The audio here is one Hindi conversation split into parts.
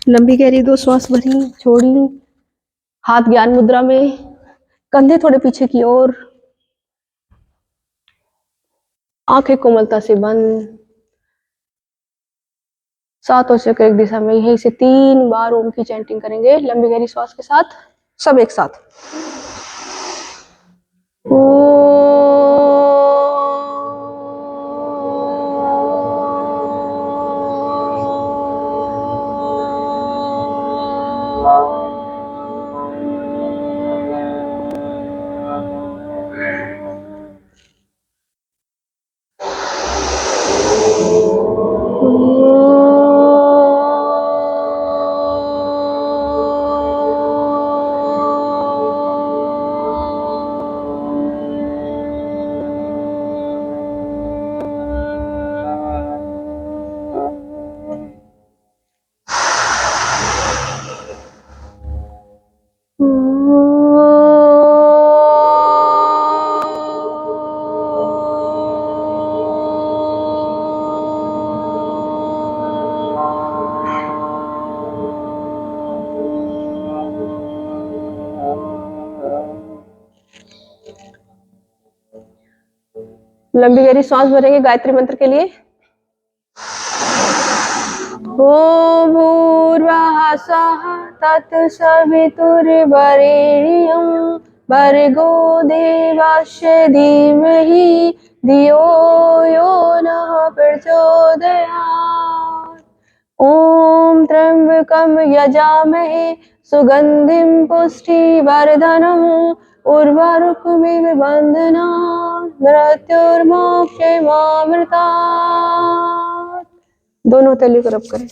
लंबी गहरी 2 श्वास भरी, छोड़ी। हाथ ज्ञान मुद्रा में, कंधे थोड़े पीछे की ओर, आंखें कोमलता से बंद। सातों चक्र एक दिशा में, यहीं से 3 बार ओम की चैंटिंग करेंगे लंबी गहरी श्वास के साथ, सब एक साथ। लंबी गहरी सांस भरेंगे गायत्री मंत्र के लिए। ओम भूर्भुवः स्वः तत्सवितुर्वरेण्यं भर्गो देवस्य धीमहि धियो यो नः प्रचोदयात्। ओम त्र्यंबकं यजामहे सुगंधिं पुष्टिवर्धनम् उर्वारुकमिव बन्धनात् मृत्युर्मोक्षमामृतात्। दोनों तली को रब करें।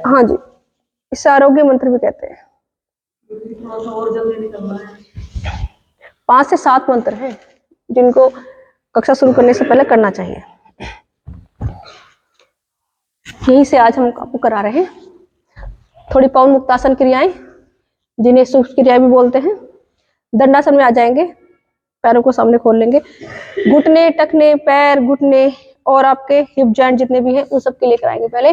हाँ जी, इसे आरोग्य मंत्र भी कहते हैं। 5 से 7 मंत्र हैं जिनको कक्षा शुरू करने से पहले करना चाहिए। यहीं से आज हम आपको करा रहे हैं थोड़ी पवन मुक्तासन क्रियाएं, जिन्हें सूक्ष्म क्रियाएं भी बोलते हैं। दंडासन में आ जाएंगे, पैरों को सामने खोल लेंगे, घुटने, टखने, पैर, घुटने और आपके हिप जॉइंट जितने भी हैं उन सब के लिए कराएंगे। पहले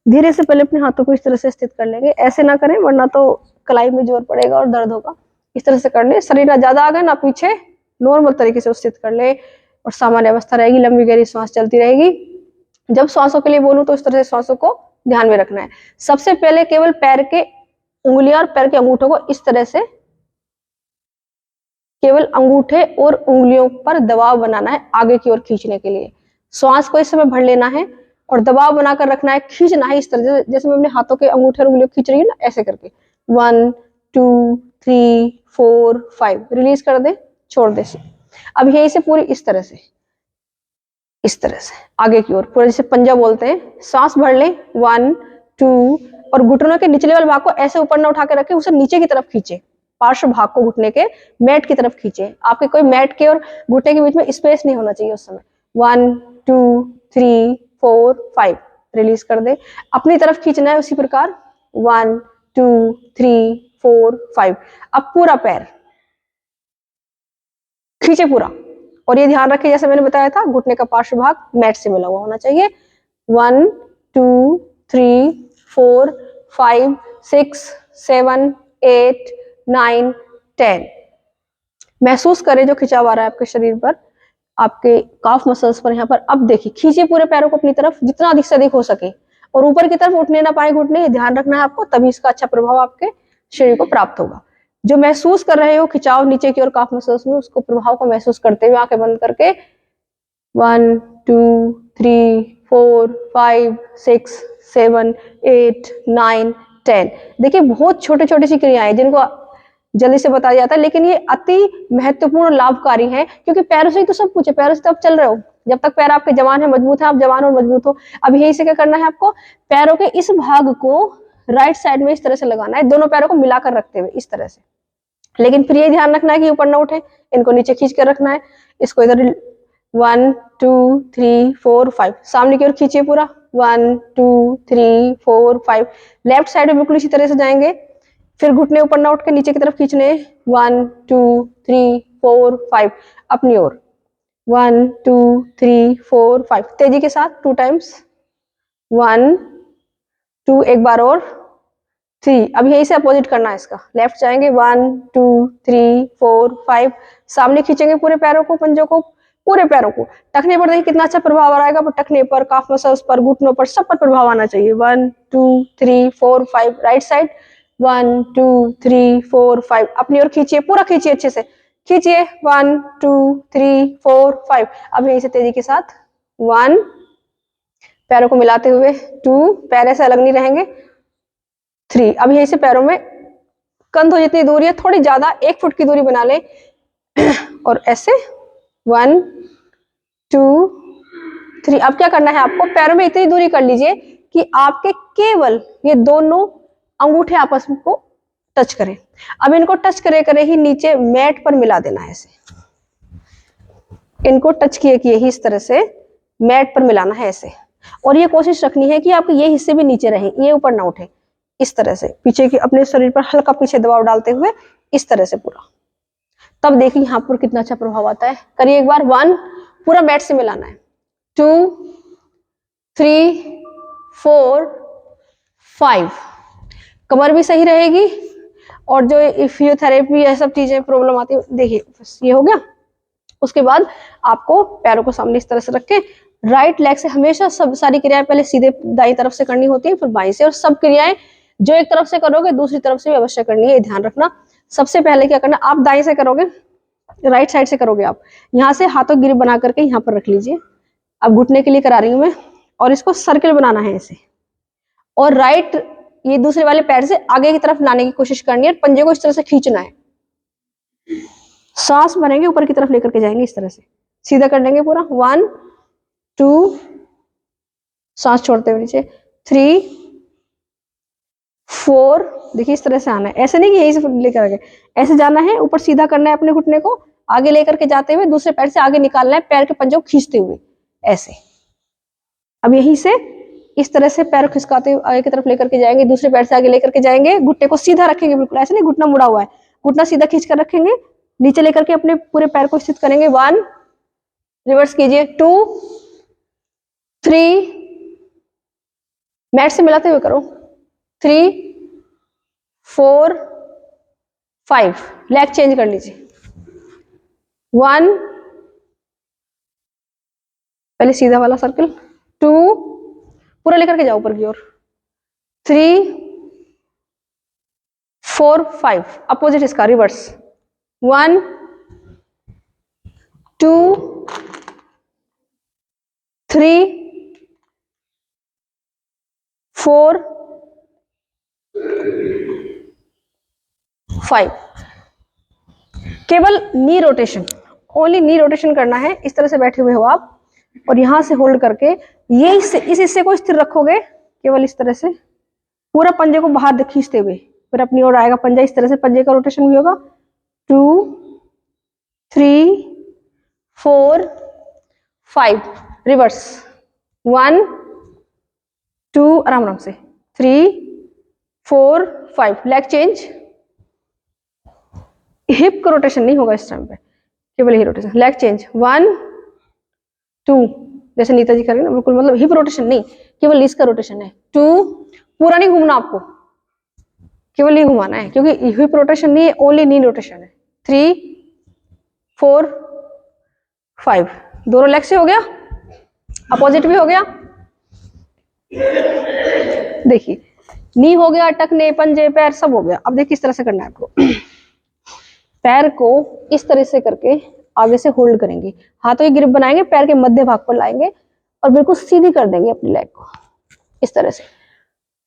धीरे से पहले अपने हाथों को इस तरह से स्थित कर लेंगे। ऐसे ना करें वरना तो कलाई में जोर पड़ेगा और दर्द होगा। इस तरह से कर ले, शरीर ना ज्यादा आगे ना पीछे, नॉर्मल तरीके से स्थित कर ले और सामान्य अवस्था रहेगी। लंबी गहरी सांस चलती रहेगी। जब श्वासों के लिए बोलूं तो इस तरह से श्वासों को ध्यान में रखना है। सबसे पहले केवल पैर के उंगलियां और पैर के अंगूठों को इस तरह से केवल अंगूठे और उंगलियों पर दबाव बनाना है आगे की ओर खींचने के लिए। श्वास को इस समय भर लेना है और दबाव बनाकर रखना है, खींचना है इस तरह से जैसे मैं अपने हाथों के अंगूठे और उंगलियों खींच रही हूँ ना, ऐसे करके 1 2 3 4 5 रिलीज कर दे, छोड़ दे। अब यहीं से पूरी इस तरह से आगे की ओर पूरा जैसे पंजा बोलते हैं। सांस भर ले 1 2 और घुटनों के निचले वाले भाग को ऐसे ऊपर ना उठा के रखे, उसे नीचे की तरफ खींचे। पार्श्व भाग को घुटने के मैट की तरफ खींचे। आपके कोई मैट के और घुटने के बीच में स्पेस नहीं होना चाहिए उस समय। 1 2 3 4 5 रिलीज कर दे। अपनी तरफ खींचना है उसी प्रकार 1 2 3 4 5। अब पूरा पैर खींचे पूरा, और ये ध्यान रखें जैसे मैंने बताया था घुटने का पार्श्व भाग मैट से मिला हुआ होना चाहिए। 1 2 3 4 5 6 7 8 9 10। महसूस करें जो खिंचाव आ रहा है आपके शरीर पर, आपके काफ मसल्स पर। यहाँ पर अब देखिए, खींचिए पूरे पैरों को अपनी तरफ जितना अधिक से अधिक हो सके, और ऊपर की तरफ उठने ना पाए घुटने, ध्यान रखना है आपको, तभी इसका अच्छा प्रभाव आपके शरीर को प्राप्त होगा। जो महसूस कर रहे हो खिंचाव नीचे की ओर काफ मसल्स में, उसको प्रभाव को महसूस करते हुए आंखें बंद करके 1 2 3 4 5 6 7 8 9 10। देखिए बहुत छोटे छोटे सी क्रियाएं जिनको जल्दी से बताया जाता है, लेकिन ये अति महत्वपूर्ण लाभकारी है, क्योंकि पैरों से ही तो सब कुछ है। पैरों से तो आप चल रहे हो, जब तक पैर आपके जवान है, मजबूत है, आप जवान और मजबूत हो। अब यही से क्या करना है आपको, पैरों के इस भाग को राइट साइड में इस तरह से लगाना है, दोनों पैरों को मिलाकर रखते हुए इस तरह से। लेकिन फिर ये ध्यान रखना है कि ऊपर ना उठे, इनको नीचे खींच कर रखना है। इसको इधर 1 2 3 4 5 सामने की ओर खींचिए पूरा 1 2 3 4 5। लेफ्ट साइड में बिल्कुल इसी तरह से जाएंगे। फिर घुटने ऊपर ना उठ के नीचे की तरफ खींचने 1 2 3 4 5 अपनी ओर 1 2 3 4 5। तेजी के साथ 2 टाइम्स 1 2, एक बार और 3। अब यहीं से अपोजिट करना है इसका, लेफ्ट जाएंगे 1 2 3 4 5, सामने खींचेंगे पूरे पैरों को, पंजों को, पूरे पैरों को। टखने पर देखिए कितना अच्छा प्रभाव आएगा, पर टखने पर, काफ मसल्स पर, घुटनों पर, सब पर प्रभाव आना चाहिए। 1 2 3 4 5, राइट साइड 1 2 3 4 5, अपनी ओर खींचिए, पूरा खींचिए, अच्छे से खींचिए 1 2 3 4 5। अब यहीं से तेजी के साथ 1, पैरों को मिलाते हुए 2, पैर ऐसे अलग नहीं रहेंगे 3। अब यहीं से पैरों में कंधों जितनी दूरी है थोड़ी ज्यादा, 1 फुट की दूरी बना ले और ऐसे 1 2 3। अब क्या करना है आपको, पैरों में इतनी दूरी कर लीजिए कि आपके केवल ये दोनों अंगूठे आपस में को टच करें। अब इनको टच करे करे ही नीचे मैट पर मिला देना है, ऐसे इनको टच किए किए ही इस तरह से मैट पर मिलाना है ऐसे। और ये कोशिश रखनी है कि आपके ये हिस्से भी नीचे रहें, ये ऊपर ना उठे, इस तरह से पीछे की अपने शरीर पर हल्का पीछे दबाव डालते हुए इस तरह से पूरा। तब देखिए यहाँ पर कितना अच्छा प्रभाव आता है। करिए एक बार। 1, पूरा मैट से मिलाना है, 2 3 4 5, कमर भी सही रहेगी। और जो फिजियोथेरेपी ये सब चीजें प्रॉब्लम आती है, देखिए ये हो गया। उसके बाद आपको पैरों को सामने इस तरह से रख के राइट लेग से हमेशा सब सारी क्रियाएं पहले सीधे दाई तरफ से करनी होती है, फिर बाई से, और सब क्रियाएं जो एक तरफ से करोगे दूसरी तरफ से भी अवश्य करनी है, ये ध्यान रखना। सबसे पहले क्या करना, आप दाएं से करोगे, राइट साइड से करोगे आप, यहाँ से हाथों गिर बना करके यहाँ पर रख लीजिए। अब घुटने के लिए करा रही हूं मैं, और इसको सर्किल बनाना है ऐसे, और राइट ये दूसरे वाले पैर से आगे की तरफ लाने की कोशिश करनी है, पंजे को इस तरह से खींचना है, सांस भरेंगे ऊपर की तरफ लेकर के जाएंगे इस तरह से, सीधा कर देंगे पूरा। 1 2, सांस छोड़ते हुए नीचे, 3 4, देखिए इस तरह से आना है, ऐसे नहीं कि यही से लेकर आगे, ऐसे जाना है, ऊपर सीधा करना है अपने घुटने को, आगे लेकर के जाते हुए दूसरे पैर से आगे निकालना है, पैर के पंजों को खींचते हुए ऐसे। अब यहीं से इस तरह से पैर खिसकाते हुए आगे की तरफ लेकर के जाएंगे, दूसरे पैर से आगे लेकर के जाएंगे, घुटने को सीधा रखेंगे, बिल्कुल ऐसे नहीं घुटना मुड़ा हुआ है, घुटना सीधा खींच कर रखेंगे, नीचे लेकर के अपने पूरे पैर को स्थित करेंगे। 1, रिवर्स कीजिए, 2 3, मैट से मिलाते हुए करो, 3 4 5, लेग चेंज कर लीजिए। 1, पहले सीधा वाला सर्कल, 2, पूरा लेकर के जाओ ऊपर की ओर, 3 4 5, अपोजिट इसका रिवर्स, 1 2 3 4 5। केवल नी रोटेशन, ओनली नी रोटेशन करना है। इस तरह से बैठे हुए हो आप, और यहां से होल्ड करके ये इस हिस्से को स्थिर रखोगे, केवल इस तरह से पूरा पंजे को बाहर खींचते हुए, फिर अपनी ओर आएगा पंजा, इस तरह से पंजे का रोटेशन भी होगा। 2 3 4 5, रिवर्स, 1 2, आराम आराम से, 3 4 5, लेग चेंज। हिप का रोटेशन नहीं होगा इस टाइम पे, केवल ही रोटेशन, लेग चेंज, 1 2, जैसे नीता जी करेंगे ना, बिल्कुल मतलब हिप रोटेशन नहीं, केवल इसका रोटेशन है। 2, पूरा नहीं घूमना आपको, केवल ये घुमाना है, क्योंकि हिप रोटेशन नहीं है, ओनली नी रोटेशन है। 3 4 5, दोनों लेग से हो गया, अपोजिट भी हो गया। देखिए नी हो गया, टखने, पंजे, पैर सब हो गया। अब देखिए इस तरह से करना है आपको, पैर को इस तरह से करके आगे से होल्ड करेंगे, हाथों की ग्रिप बनाएंगे, पैर के मध्य भाग पर लाएंगे और बिल्कुल सीधी कर देंगे अपनी लेग को इस तरह से।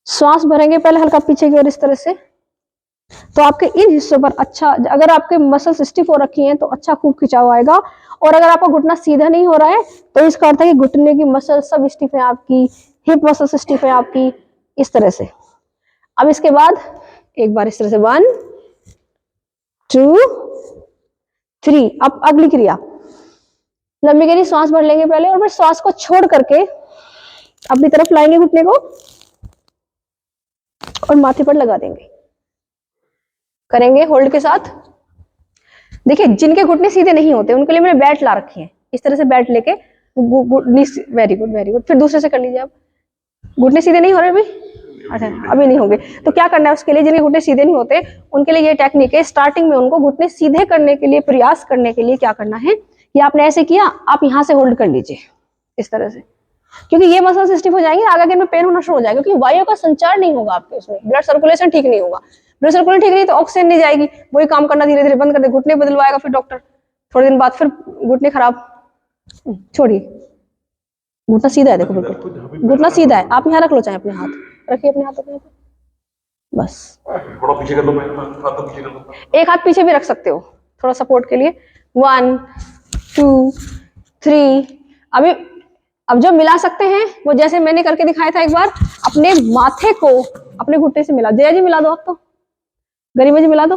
श्वास भरेंगे पहले हल्का पीछे की ओर इस तरह से, तो आपके इन हिस्सों पर अच्छा, अगर आपके मसल्स स्टिफ हो रखी हैं तो अच्छा खूब खिंचाव आएगा, और अगर आपका घुटना सीधा नहीं हो रहा है तो इसका अर्थ है कि घुटने की मसल सब स्टिफ है आपकी, हिप मसल स्टिफ है आपकी, इस तरह से। अब इसके बाद एक बार इस तरह से 1 2 3। अब अगली क्रिया, लंबी गहरी सांस भर लेंगे पहले, और फिर सांस को छोड़ करके अपनी तरफ लाएंगे घुटने को और माथे पर लगा देंगे, करेंगे होल्ड के साथ। देखिए जिनके घुटने सीधे नहीं होते उनके लिए मैंने बैट ला रखी है, इस तरह से बैट लेके, वेरी गुड वेरी गुड, फिर दूसरे से कर लीजिए आप, घुटने सीधे नहीं हो रहे अभी? अच्छा, अभी नहीं होंगे। तो क्या करना है उसके लिए, जिनके घुटने सीधे नहीं होते उनके लिए ये टेक्निक है, स्टार्टिंग में उनको घुटने सीधे करने के लिए, प्रयास करने के लिए क्या करना है कि आपने ऐसे किया, आप यहाँ से होल्ड कर लीजिए इस तरह से, क्योंकि ये मसल स्टिफ हो जाएंगे, आगे के में पेन होना शुरू हो जाएगा, क्योंकि वायु का संचार नहीं होगा आपके उसमें, ब्लड सर्कुलेशन ठीक नहीं होगा। ब्लड सर्कुलेशन ठीक नहीं तो ऑक्सीजन नहीं जाएगी, वही काम करना धीरे धीरे बंद कर दे, घुटने बदलवाएगा फिर डॉक्टर, थोड़े दिन बाद फिर घुटने खराब। छोड़िए, घुटना सीधा है, देखो बिल्कुल घुटना सीधा है। आप यहाँ रख लो, चाहे अपने हाथ रखिए, अपने हाथ अपने, बस थोड़ा पीछे कर लो, मैं हाथ तो पीछे कर लो, एक हाथ पीछे भी रख सकते हो थोड़ा सपोर्ट के लिए। 1 2 3। अभी अब जो मिला सकते हैं वो जैसे मैंने करके दिखाया था एक बार, अपने माथे को अपने घुटने से मिला। जया जी मिला दो, आप तो गरिमा जी मिला दो,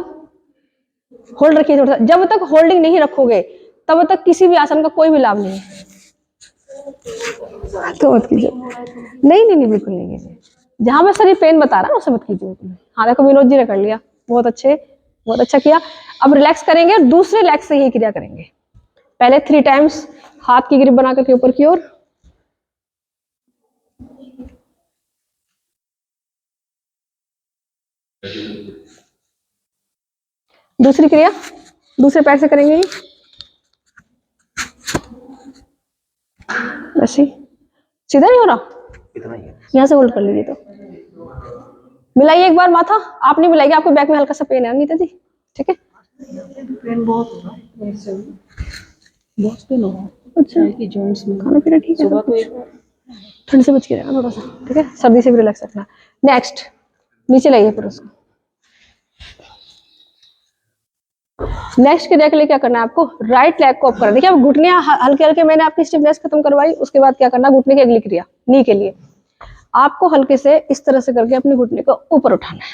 होल्ड रखिए थोड़ा सा। जब तक होल्डिंग नहीं रखोगे तब तक किसी भी आसन का कोई भी लाभ नहीं है। तो मत कीजिए, नहीं नहीं नहीं बिल्कुल नहीं कीजिए, जहां पे शरीर पेन बता रहा है उसे मत कीजिए। हाँ देखो विनोद जी ने कर लिया, बहुत अच्छे, बहुत अच्छा किया। अब रिलैक्स करेंगे और दूसरे लेग से ही क्रिया करेंगे। पहले 3 टाइम्स हाथ की ग्रिप बना करके ऊपर की ओर, दूसरी क्रिया दूसरे पैर से करेंगे, ऐसे सीधा नहीं हो रहा, इतना ही है। यहाँ से होल्ड कर लीजिए। तो मिलाइए एक बार माथा, आप नहीं मिलाइए, आपको बैक में हल्का सा पेन है नीता जी, ठीक है? पेन बहुत होता है, बहुत पेन होगा। अच्छा, कि जॉइंट्स में खाना पीना ठीक है? सुबह तो एक ठंड से बच के रहना थोड़ा सा, ठीक है? सर्दी से भी रिलैक्स रखना। नेक्स्ट नीचे लाइए फिर उसको। नेक्स्ट क्रिया के लिए क्या करना है आपको, राइट लेग को अप करना। देखिए अब घुटने हल्के हल्के मैंने आपकी स्टिफनेस खत्म करवाई, उसके बाद क्या करना, घुटने की अगली क्रिया नी के लिए आपको हल्के से इस तरह से करके अपने घुटने को ऊपर उठाना है।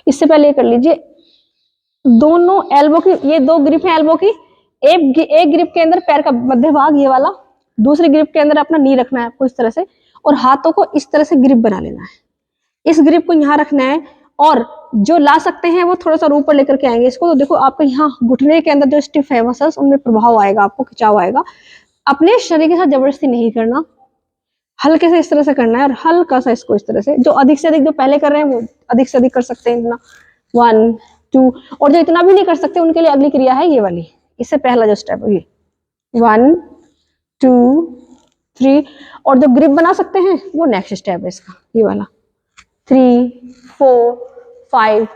इससे पहले ये कर लीजिए, दोनों एल्बो की, ये 2 ग्रिप है एल्बो की, एक ग्रिप के अंदर पैर का मध्य भाग ये वाला, दूसरी ग्रिप के अंदर अपना नी रखना है आपको इस तरह से, और हाथों को इस तरह से ग्रिप बना लेना है। इस ग्रिप को यहाँ रखना है, और जो ला सकते हैं वो थोड़ा सा ऊपर लेकर के आएंगे इसको। तो देखो आपके यहाँ घुटने के अंदर जो स्टिफ है मसल्स, उनमें प्रभाव आएगा, आपको खिंचाव आएगा। अपने शरीर के साथ जबरदस्ती नहीं करना, हल्के से इस तरह से करना है, और हल्का सा इसको इस तरह से, जो अधिक से अधिक जो पहले कर रहे हैं वो अधिक से अधिक कर सकते हैं इतना। 1 2, और जो इतना भी नहीं कर सकते उनके लिए अगली क्रिया है ये वाली, इससे पहला जो स्टेप है ये 1 2 3, और जो ग्रिप बना सकते हैं वो नेक्स्ट स्टेप है इसका, ये वाला 3 4 5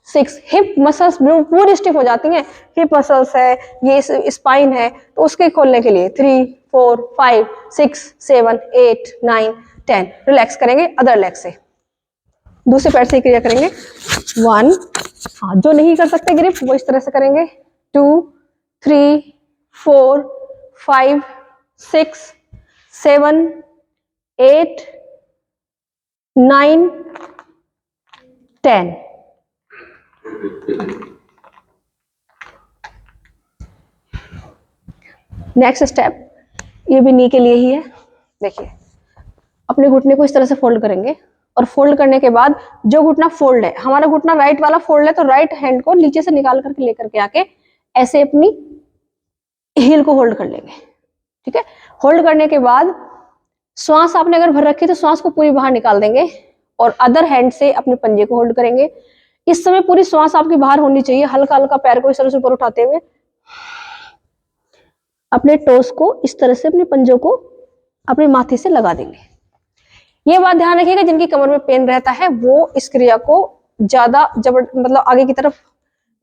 6। हिप मसल्स पूरी स्टिफ हो जाती हैं, हिप मसल्स है, ये स्पाइन है, तो उसके खोलने के लिए 3 4 5 6 7 8 9 10। रिलैक्स करेंगे अदर लेग से, दूसरे पैर से क्रिया करेंगे। 1, हाँ जो नहीं कर सकते ग्रिप वो इस तरह से करेंगे, 2 3 4 5 6 7 8 9 10। नेक्स्ट स्टेप ये भी नी के लिए ही है। देखिए अपने घुटने को इस तरह से फोल्ड करेंगे, और फोल्ड करने के बाद जो घुटना फोल्ड है, हमारा घुटना राइट वाला फोल्ड है, तो राइट हैंड को नीचे से निकाल करके लेकर के आके ऐसे अपनी हील को होल्ड कर लेंगे, ठीक है? होल्ड करने के बाद श्वास आपने अगर भर रखी तो श्वास को पूरी बाहर निकाल देंगे, और अदर हैंड से अपने पंजे को होल्ड करेंगे। इस समय पूरी श्वास आपकी बाहर होनी चाहिए, हल्का हल्का पैर को इस तरह से ऊपर उठाते हुए अपने टोस को इस तरह से अपने पंजों को अपने माथे से लगा देंगे। ये बात ध्यान रखिएगा, जिनकी कमर में पेन रहता है वो इस क्रिया को ज्यादा मतलब आगे की तरफ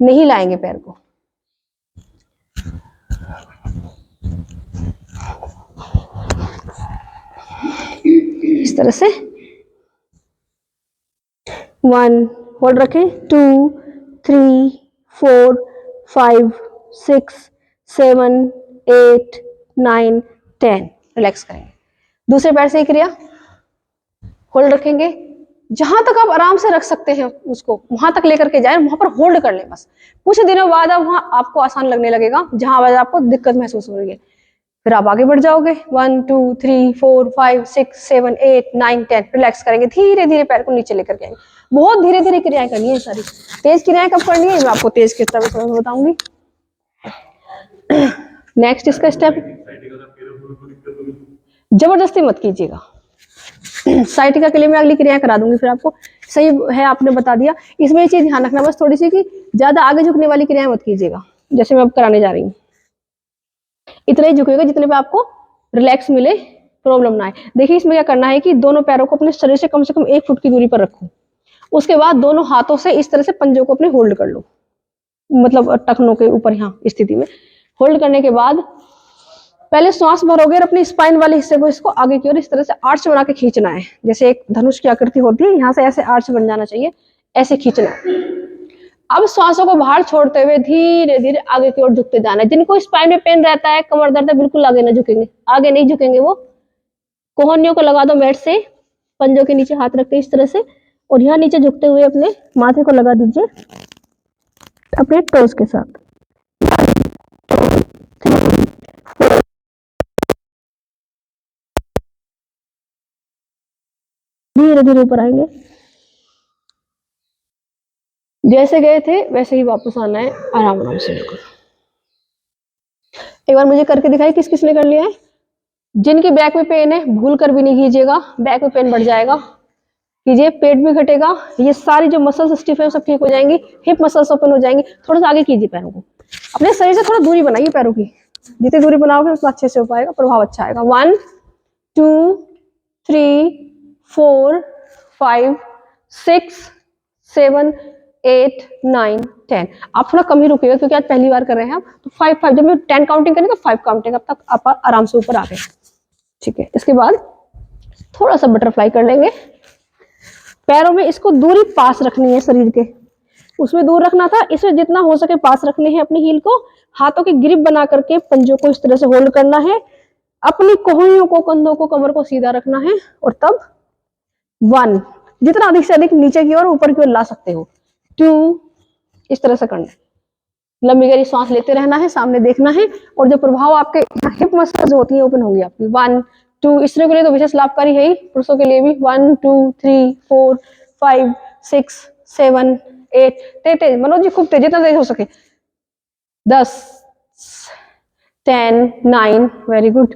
नहीं लाएंगे पैर को। इस तरह से 1 होल्ड रखें, 2 3 4 5 6 7 8 9 10। रिलैक्स करेंगे। दूसरे पैर से क्रिया होल्ड रखेंगे, जहां तक आप आराम से रख सकते हैं उसको वहां तक लेकर के जाए, वहां पर होल्ड कर ले बस। कुछ दिनों बाद अब वहां आपको आसान लगने लगेगा, जहां आज आपको दिक्कत महसूस हो रही है, फिर आप आगे बढ़ जाओगे। 1 2 3 4 5 6 7 8 9 10। रिलैक्स करेंगे, धीरे धीरे पैर को नीचे लेकर के आएंगे। बहुत धीरे धीरे क्रियाएं करनी है सारी, तेज क्रियाएं कब करनी है मैं आपको तेज किस तरह बताऊंगी। नेक्स्ट इसका स्टेप, जबरदस्ती मत कीजिएगा, साइटिका के लिए मैं अगली क्रियाएं करा दूंगी फिर आपको। सही है, आपने बता दिया। इसमें ये चीज ध्यान रखना बस थोड़ी सी कि ज्यादा आगे झुकने वाली क्रियाएं मत कीजिएगा, जैसे मैं अब कराने जा रही हूँ। इतना ही झुकेगा जितने पे आपको रिलैक्स मिले, प्रॉब्लम ना आए। देखिए इसमें क्या करना है कि दोनों पैरों को अपने शरीर से कम 1 फुट की दूरी पर रखो। उसके बाद दोनों हाथों से इस तरह से पंजों को अपने होल्ड कर लो, मतलब टखनों के ऊपर यहाँ स्थिति में होल्ड करने के बाद पहले श्वास भरोगे और अपनी स्पाइन वाले हिस्से को इसको आगे की ओर इस तरह से आर्च बना के खींचना है। जैसे एक धनुष की आकृति होती है, यहाँ से ऐसे आर्च बन जाना चाहिए, ऐसे खींचना है। अब श्वासों को बाहर छोड़ते हुए धीरे धीरे आगे की ओर झुकते जाना है। जिनको स्पाइन में पेन रहता है, कमर दर्द है, बिल्कुल आगे ना झुकेंगे, आगे नहीं झुकेंगे। वो कोहनियों को लगा दो मैट से, पंजों के नीचे हाथ रख के इस तरह से, और यहाँ नीचे झुकते हुए अपने माथे को लगा दीजिए अपने टोस के साथ। धीरे धीरे ऊपर आएंगे, जैसे गए थे वैसे ही वापस आना है, आराम आराम से बिल्कुल। एक बार मुझे करके दिखाई किस किसने कर लिया है। जिनकी बैक में पेन है भूल कर भी नहीं कीजिएगा, बैक में पेन बढ़ जाएगा। कीजिए, पेट भी घटेगा, ये सारी जो मसल्स स्टिफ है सब ठीक हो जाएंगी, हिप मसल्स ओपन हो जाएंगी। थोड़ा सा आगे कीजिए पैरों को, अपने शरीर से थोड़ा दूरी बनाइए पैरों की, जितनी दूरी बनाओगे उतना अच्छे से हो पाएगा, प्रभाव अच्छा आएगा। 1 2 3 4 5 6 7 8 9 10। आप थोड़ा कम ही रुकिएगा क्योंकि आज पहली बार कर रहे हैं आप, तो 5 जब मैं 10 काउंटिंग करेंगे तो 5 काउंटिंग अब तक आप आराम से ऊपर आ गए। ठीक है, इसके बाद थोड़ा सा बटरफ्लाई कर लेंगे। पैरों में इसको दूरी पास रखनी है शरीर के, उसमें दूर रखना था, इसमें जितना हो सके पास रखने हैं अपनी हील को। हाथों की ग्रिप बना करके पंजों को इस तरह से होल्ड करना है, अपनी कोहनियों को, कंधों को, कमर को सीधा रखना है, और तब 1 जितना अधिक से अधिक नीचे की ओर ऊपर की ओर ला सकते हो, 2 इस तरह से करना है। लंबी गहरी सांस लेते रहना है, सामने देखना है, और जो प्रभाव आपके हिप मसल्स होती है ओपन होंगी आपकी। 1 2 स्त्रियों के लिए तो विशेष लाभकारी है ही, पुरुषों के लिए भी। 1 2 3 4 5 6 7 8 तेज मनोज जी, खूब तेज, जितना तेज हो सके। 10 10 9 वेरी गुड,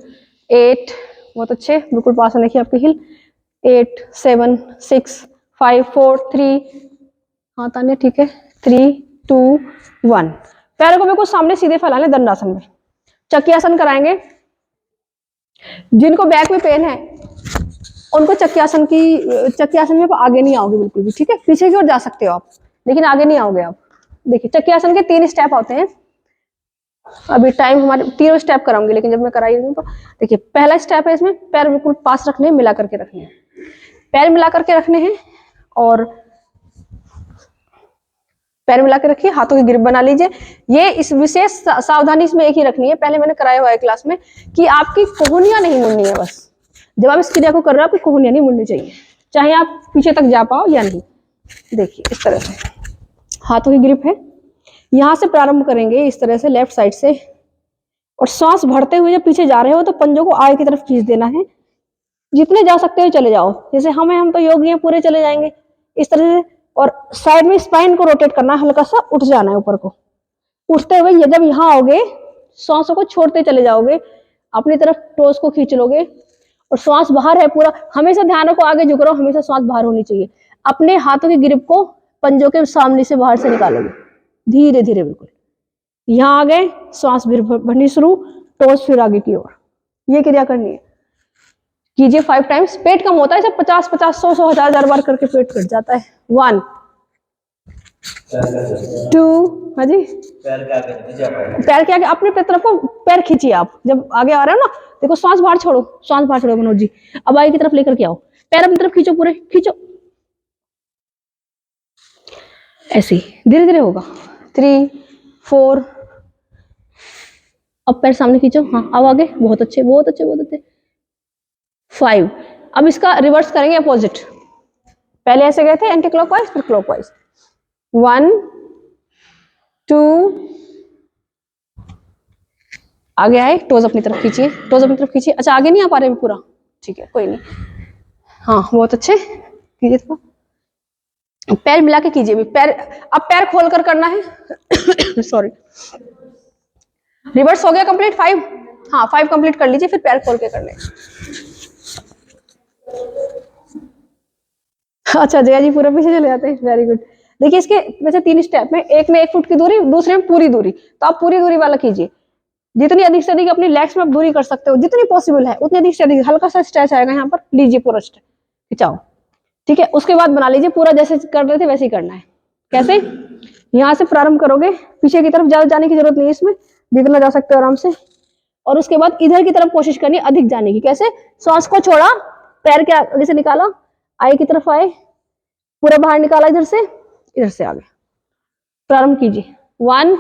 8 बहुत अच्छे, बिल्कुल पास में देखिए आपकी हिल। 8 7 6 5 4 3 हाँ तान्या ठीक है, 3 2 1। पैरों को बिल्कुल सामने सीधे फैला लें दंडासन में। चक्रियासन कराएंगे। जिनको बैक में पेन है उनको चक्रियासन में आप आगे नहीं आओगे बिल्कुल भी, ठीक है, पीछे की ओर जा सकते हो आप, लेकिन आगे नहीं आओगे आप। देखिए चक्रियासन के 3 स्टेप होते हैं। अभी टाइम हमारे 3 स्टेप कराऊंगी, लेकिन जब मैं कराई हूँ तो देखिए पहला स्टेप है, इसमें पैर बिल्कुल पास रखने, मिला करके रखने हैं, पैर मिला करके रखने हैं, और पैर मिला के रखिए, हाथों की ग्रिप बना लीजिए। ये इस विशेष सावधानी इसमें एक ही रखनी है, पहले मैंने कराया हुआ है क्लास में, कि आपकी कोहनियां नहीं मुड़नी है। बस जब आप इस क्रिया को कर रहे हो आपकी कोहनियां नहीं मुड़नी चाहिए, चाहे आप पीछे तक जा पाओ या नहीं। देखिए इस तरह से हाथों की ग्रिप है, यहां से प्रारंभ करेंगे इस तरह से लेफ्ट साइड से, और सांस भरते हुए जब पीछे जा रहे हो तो पंजों को आगे की तरफ खींच देना है, जितने जा सकते हो चले जाओ। जैसे हम तो योगी हैं, पूरे चले जाएंगे इस तरह से, और साइड में स्पाइन को रोटेट करना है, हल्का सा उठ जाना है ऊपर को। उठते हुए जब यहाँ आओगे सांसों को छोड़ते चले जाओगे, अपनी तरफ टोस को खींच लोगे, और श्वास बाहर है पूरा। हमेशा ध्यान रखो आगे झुक रहा हो, हमेशा श्वास बाहर होनी चाहिए। अपने हाथों की ग्रिप को पंजों के सामने से बाहर से निकालोगे धीरे धीरे, बिल्कुल यहाँ आ गए, श्वास भरनी शुरू, टोस फिर आगे की ओर। ये क्रिया करनी है, कीजिए 5 टाइम्स। पेट कम होता है, सब 50 50 100 100 1000 बार करके पेट कट जाता है। 1 2 हाँ जी, पैर के आगे अपने तरफ को पैर खींचिए। आप जब आगे आ रहे हो ना, देखो सांस बाहर छोड़ो, सांस बाहर छोड़ो मनोज जी। अब आगे की तरफ लेकर के आओ, पैर अपनी तरफ खींचो, पूरे खींचो, ऐसे धीरे धीरे होगा। 3 4 अब पैर सामने खींचो, हाँ अब आगे, बहुत अच्छे बहुत अच्छे बहुत अच्छे। 5 अब इसका रिवर्स करेंगे, अपोजिट। पहले ऐसे गए थे एंटी क्लॉकवाइज, फिर क्लॉकवाइज। 1 2 आगे आए, टोज अपनी तरफ खींचिए, टोज अपनी तरफ खींचिए। अच्छा आगे नहीं आ पा रहे पूरा, ठीक है कोई नहीं, हाँ बहुत अच्छे, कीजिए थोड़ा, पैर मिला के कीजिए भी। पैर अब पैर खोल कर करना है सॉरी, रिवर्स हो गया कंप्लीट। 5 हाँ 5 कंप्लीट कर लीजिए, फिर पैर खोल के करने। अच्छा जया जी पूरा पीछे चले जाते हैं, वेरी गुड। देखिए इसके वैसे 3 स्टेप में, एक में 1 फुट की दूरी, दूसरे में पूरी दूरी, तो आप पूरी दूरी वाला कीजिए। जितनी अधिक से अधिक अपनी लेग्स में आप दूरी कर सकते हो, जितनी पॉसिबल है उतनी अधिक से अधिक। हल्का सा स्ट्रेच आएगा यहाँ पर, लीजिए पूरा स्ट्रेच खिंचाओ, ठीक है। उसके बाद बना लीजिए पूरा जैसे कर रहे थे वैसे ही करना है। कैसे? यहाँ से प्रारंभ करोगे, पीछे की तरफ ज्यादा जाने की जरूरत नहीं है इसमें, जितना जा सकते हो आराम से। और उसके बाद इधर की तरफ कोशिश करनी अधिक जाने की। कैसे? सांस को छोड़ा, पैर के आगे से निकाला, आई की तरफ आए, पूरा बाहर निकाला, इधर से आगे प्रारंभ कीजिए। 1,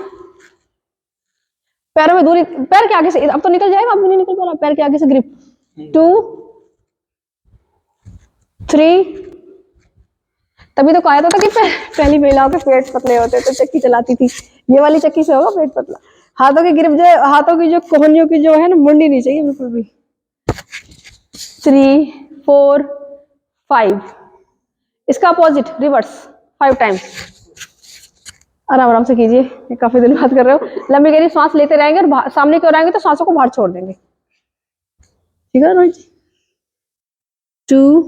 पैरों में दूरी, पैर के आगे से, अब तो निकल जाएगा, अब भी नहीं निकल पा रहा, पैर के आगे से ग्रिप। 2, 3, तभी तो कहा था कि पहली महिलाओं के पेट पतले होते तो चक्की चलाती थी, ये वाली चक्की से होगा पेट पतला। हाथों की ग्रिप जो है, हाथों की जो कोहनियों की जो है ना, मुंडी नहीं चाहिए बिल्कुल भी। 3, 4, 5, इसका अपोजिट रिवर्स 5 टाइम्स। आराम आराम से कीजिए, काफी दिन बात कर रहे हो। लंबी गहरी सांस लेते रहेंगे और सामने की ओर आएंगे तो सांसों को बाहर छोड़ देंगे, ठीक है रोहित जी। 2,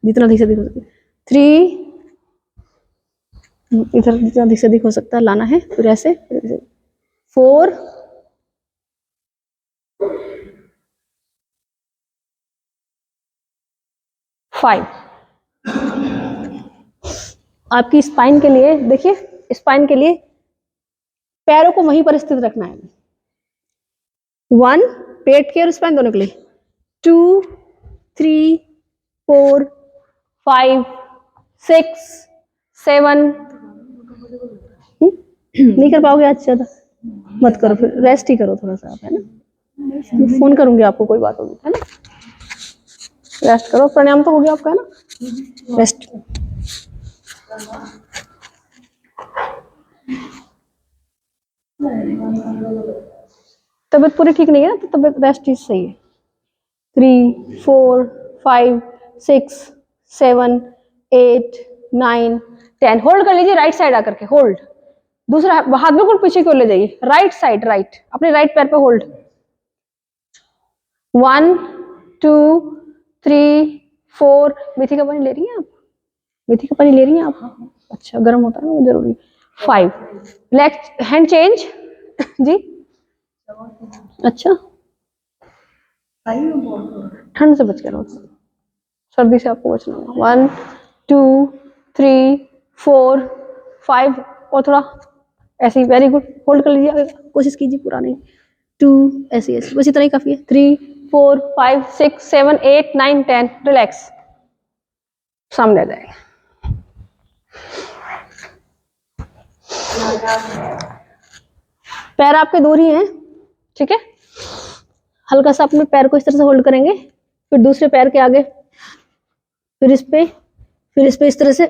जितना अधिक से अधिक हो सके। 3, इधर जितना अधिक से अधिक हो सकता है लाना है, फिर ऐसे 4, 5। आपकी स्पाइन के लिए देखिए, स्पाइन के लिए पैरों को वहीं पर स्थित रखना है। 1, पेट के और स्पाइन दोनों के लिए। 2, 3, 4, 5, 6, 7। नहीं कर पाओगे आज ज्यादा, मत करो, फिर रेस्ट ही करो थोड़ा सा आप, है ना। मैं फोन करूंगी आपको, कोई बात होगी, है ना। रेस्ट करो, प्राणायाम तो हो गया आपका, है ना, रेस्ट। तबीयत पूरी ठीक नहीं है ना, तो तबीयत रेस्ट ही सही है। 3, 4, 5, 6, 7, 8, 9, 10। होल्ड कर लीजिए राइट साइड आकर के, होल्ड। दूसरा हाथ बिल्कुल पीछे की ओर ले जाइए, राइट साइड, राइट, अपने राइट पैर पे होल्ड। 1, 2, 3, 4। मेथी का पानी ले रही हैं आप? मेथी का पानी ले रही हैं आप? अच्छा, गर्म होता है ना वो, जरूरी। 5, लेग हैंड चेंज जी। अच्छा, ठंड से बच के रहो, सर्दी से आपको बचना है। 1, 2, 3, 4, 5, और थोड़ा ऐसे ही, वेरी गुड। होल्ड कर लीजिए, कोशिश कीजिए पूरा नहीं। 2, ऐसे ऐसे, बस इतना ही काफी है। 3, 4, 5, 6, 7, 8, 9, 10। रिलैक्स, सामने आ जाएगा। पैर आपके दूर ही हैं, ठीक है। हल्का सा अपने पैर को इस तरह से होल्ड करेंगे, फिर दूसरे पैर के आगे, फिर इस पे, फिर इस पे, इस तरह से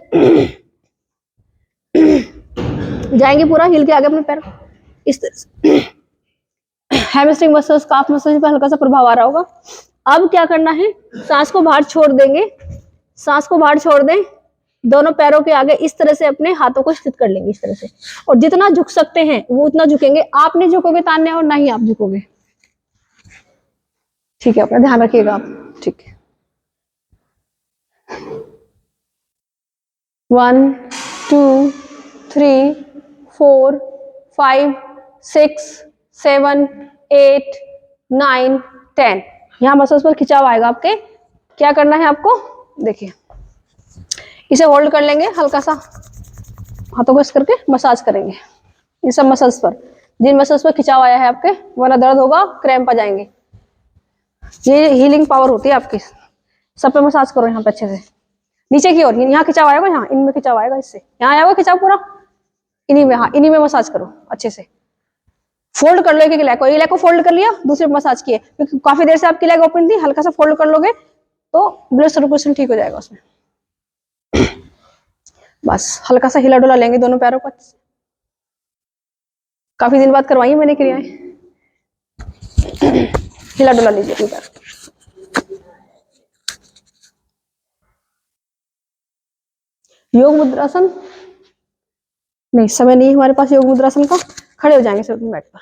जाएंगे पूरा हील के आगे अपने पैर, इस तरह से। हैमस्ट्रिंग मसल्स, काफ मसल्स पर हल्का सा प्रभाव आ रहा होगा। अब क्या करना है, सांस को बाहर छोड़ देंगे, सांस को बाहर छोड़ दें, दोनों पैरों के आगे इस तरह से अपने हाथों को स्थित कर लेंगे, इस तरह से। और जितना झुक सकते हैं वो उतना झुकेंगे, आप नहीं झुकोगे तान्या, और ना ही आप झुकोगे, ठीक है। अपना ध्यान रखिएगा आप, ठीक है। 1, 2, 3, 4, 5, 6, 7, 8, 9, 10। यहाँ मसल्स पर खिंचाव आएगा आपके। क्या करना है आपको, देखिए, इसे होल्ड कर लेंगे, हल्का सा हाथों को इस करके मसाज करेंगे इन सब मसल्स पर, जिन मसल्स पर खिंचाव आया है आपके, वरना दर्द होगा, क्रैम्प आ जाएंगे। ये हीलिंग पावर होती है आपकी। सब पे मसाज करो यहाँ पे अच्छे से, नीचे की ओर। यहाँ खिंचाव आएगा, यहाँ इनमें खिंचाव आएगा, इससे यहाँ आएगा खिंचाव पूरा, इन्हीं में, हाँ इन्हीं में मसाज करो अच्छे से। फोल्ड कर लो एक लेग को, एक लेग को फोल्ड कर लिया, दूसरे पे मसाज किए, क्योंकि काफी देर से आपकी लेग ओपन थी, हल्का सा फोल्ड कर लोगे तो ब्लड सर्कुलेशन ठीक हो जाएगा उसमें। बस हल्का सा हिला डुला लेंगे दोनों पैरों को। काफी दिन बाद करवाई मैंने क्रियाएं। हिला डुला लीजिए अपने पैर। योग मुद्रासन नहीं, समय नहीं है हमारे पास योग मुद्रासन का। खड़े हो जाएंगे सिर्फ मैट पर।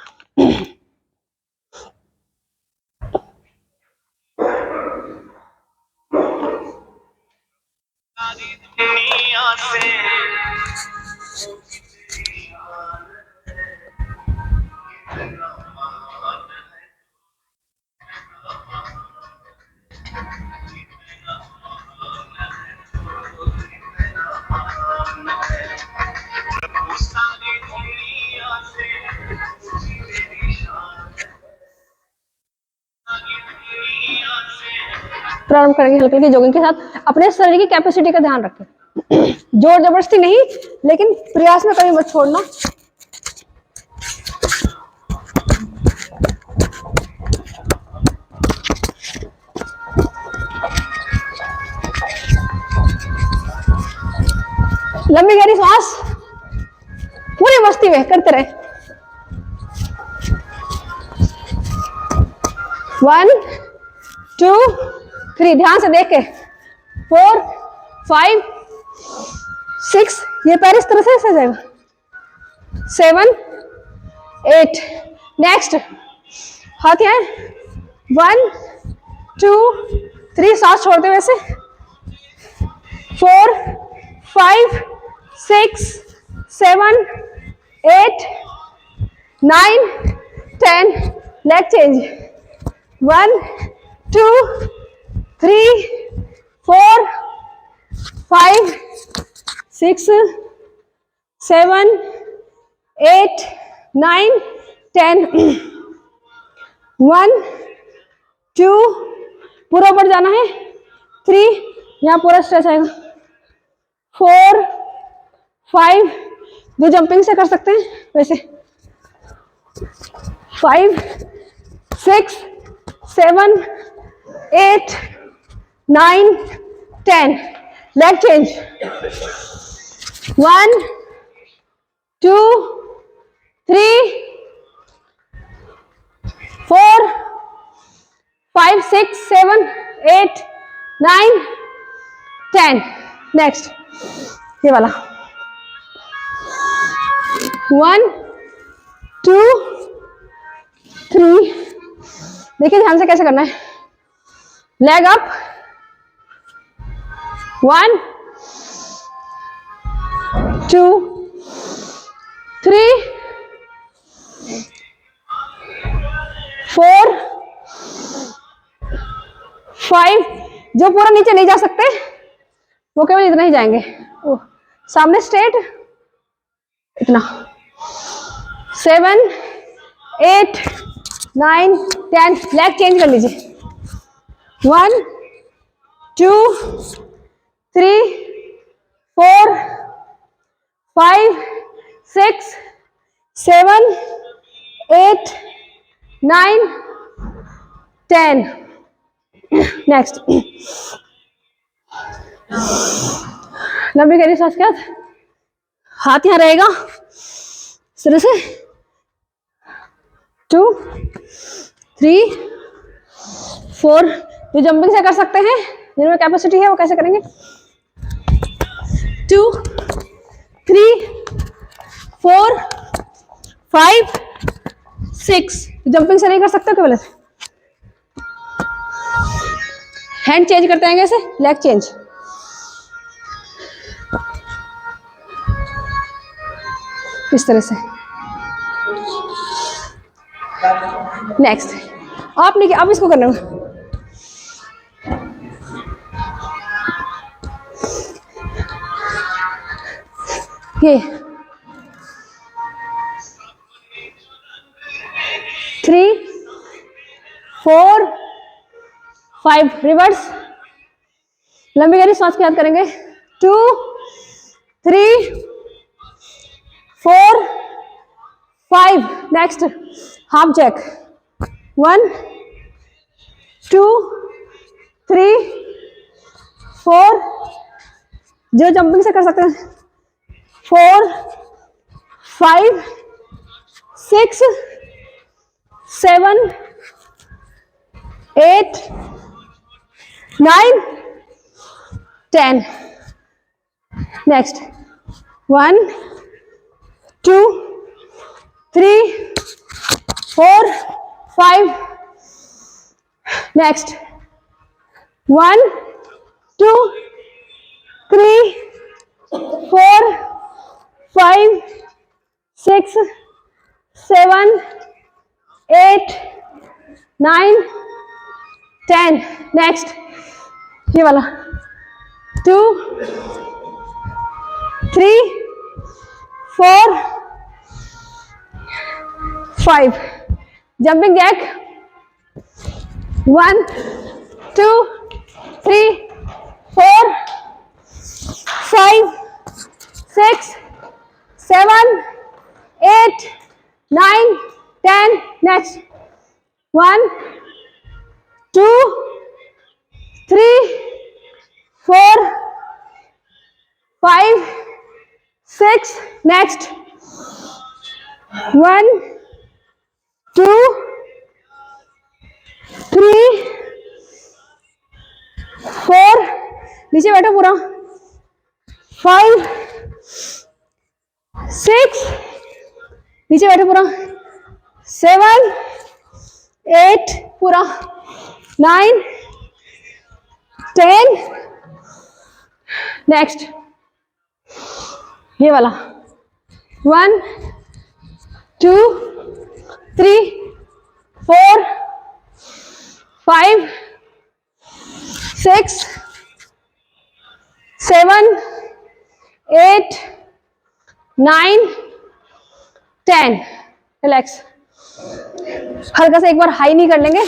प्रारंभ करेंगे हल्की हल्की जॉगिंग के साथ। अपने शरीर की कैपेसिटी का ध्यान रखें, जोर जबरदस्ती नहीं, लेकिन प्रयास में कभी मत छोड़ना। लंबी गहरी सांस पूरी मस्ती में करते रहे। 1 2 3, ध्यान से देख के। 4 5 6, ये पैर इस तरह से ऐसे जाएगा। 7 8, नेक्स्ट हाथ यहाँ। 1 2 3, सांस छोड़ते हुए ऐसे। 4 5 6 7 8 9 10, लेग चेंज। 1 2 3 4 5 6 7 8 9 10। 1 2, पूरा ऊपर जाना है। 3, यहाँ पूरा स्ट्रेच आएगा। 4 5, जो जंपिंग से कर सकते हैं वैसे। 5 6 7 8 9 10, लेग चेंज। 1 2 3 4 5 6 7 8 9 10, नेक्स्ट ये वाला। 1 2 3, देखिए ध्यान से कैसे करना है। Leg up. 1 2 3 4 5, जो पूरा नीचे नहीं जा सकते वो केवल इतना ही जाएंगे। सामने स्ट्रेट इतना। 7 8 9 10, लेग चेंज कर लीजिए। 1 2 3 4 5 6 7 8 9 10, नेक्स्ट। लंबी गहरी सांस के बाद हाथ यहाँ रहेगा इस तरह से। 2 3 4, जो जंपिंग से कर सकते हैं, जिनमें कैपेसिटी है वो कैसे करेंगे। 2 3 4 5 6, जंपिंग से नहीं कर सकते केवल ऐसे। हैंड चेंज करते हैं ऐसे, लेग चेंज। इस तरह से। नेक्स्ट आपने क्या, अब इसको करना है। ये 3 4 5, रिवर्स। लंबी गहरी सांस के याद करेंगे। 2 3 4 5, नेक्स्ट हाफ जैक। 1 2 3 4, जो जंपिंग से कर सकते हैं। 4 5 6 7 8 9 10, नेक्स्ट। 1 2 3 4 5, नेक्स्ट। 1 2 3 4 5 6 7 8 9 10। नेक्स्ट ये वाला 2 3 4 5। Jumping jack 1 2 3 4 5 6 7 8 9 10। नेक्स्ट 1 2 3 4 5 6। नेक्स्ट 1 2 3 4। नीचे बैठो पूरा। 5 6। नीचे बैठो पूरा। 7 8 पूरा। 9 10। नेक्स्ट ये वाला 1 2 3 4 5 6 7 8 9 10। रिलैक्स। हल्का सा एक बार हाई नहीं कर लेंगे।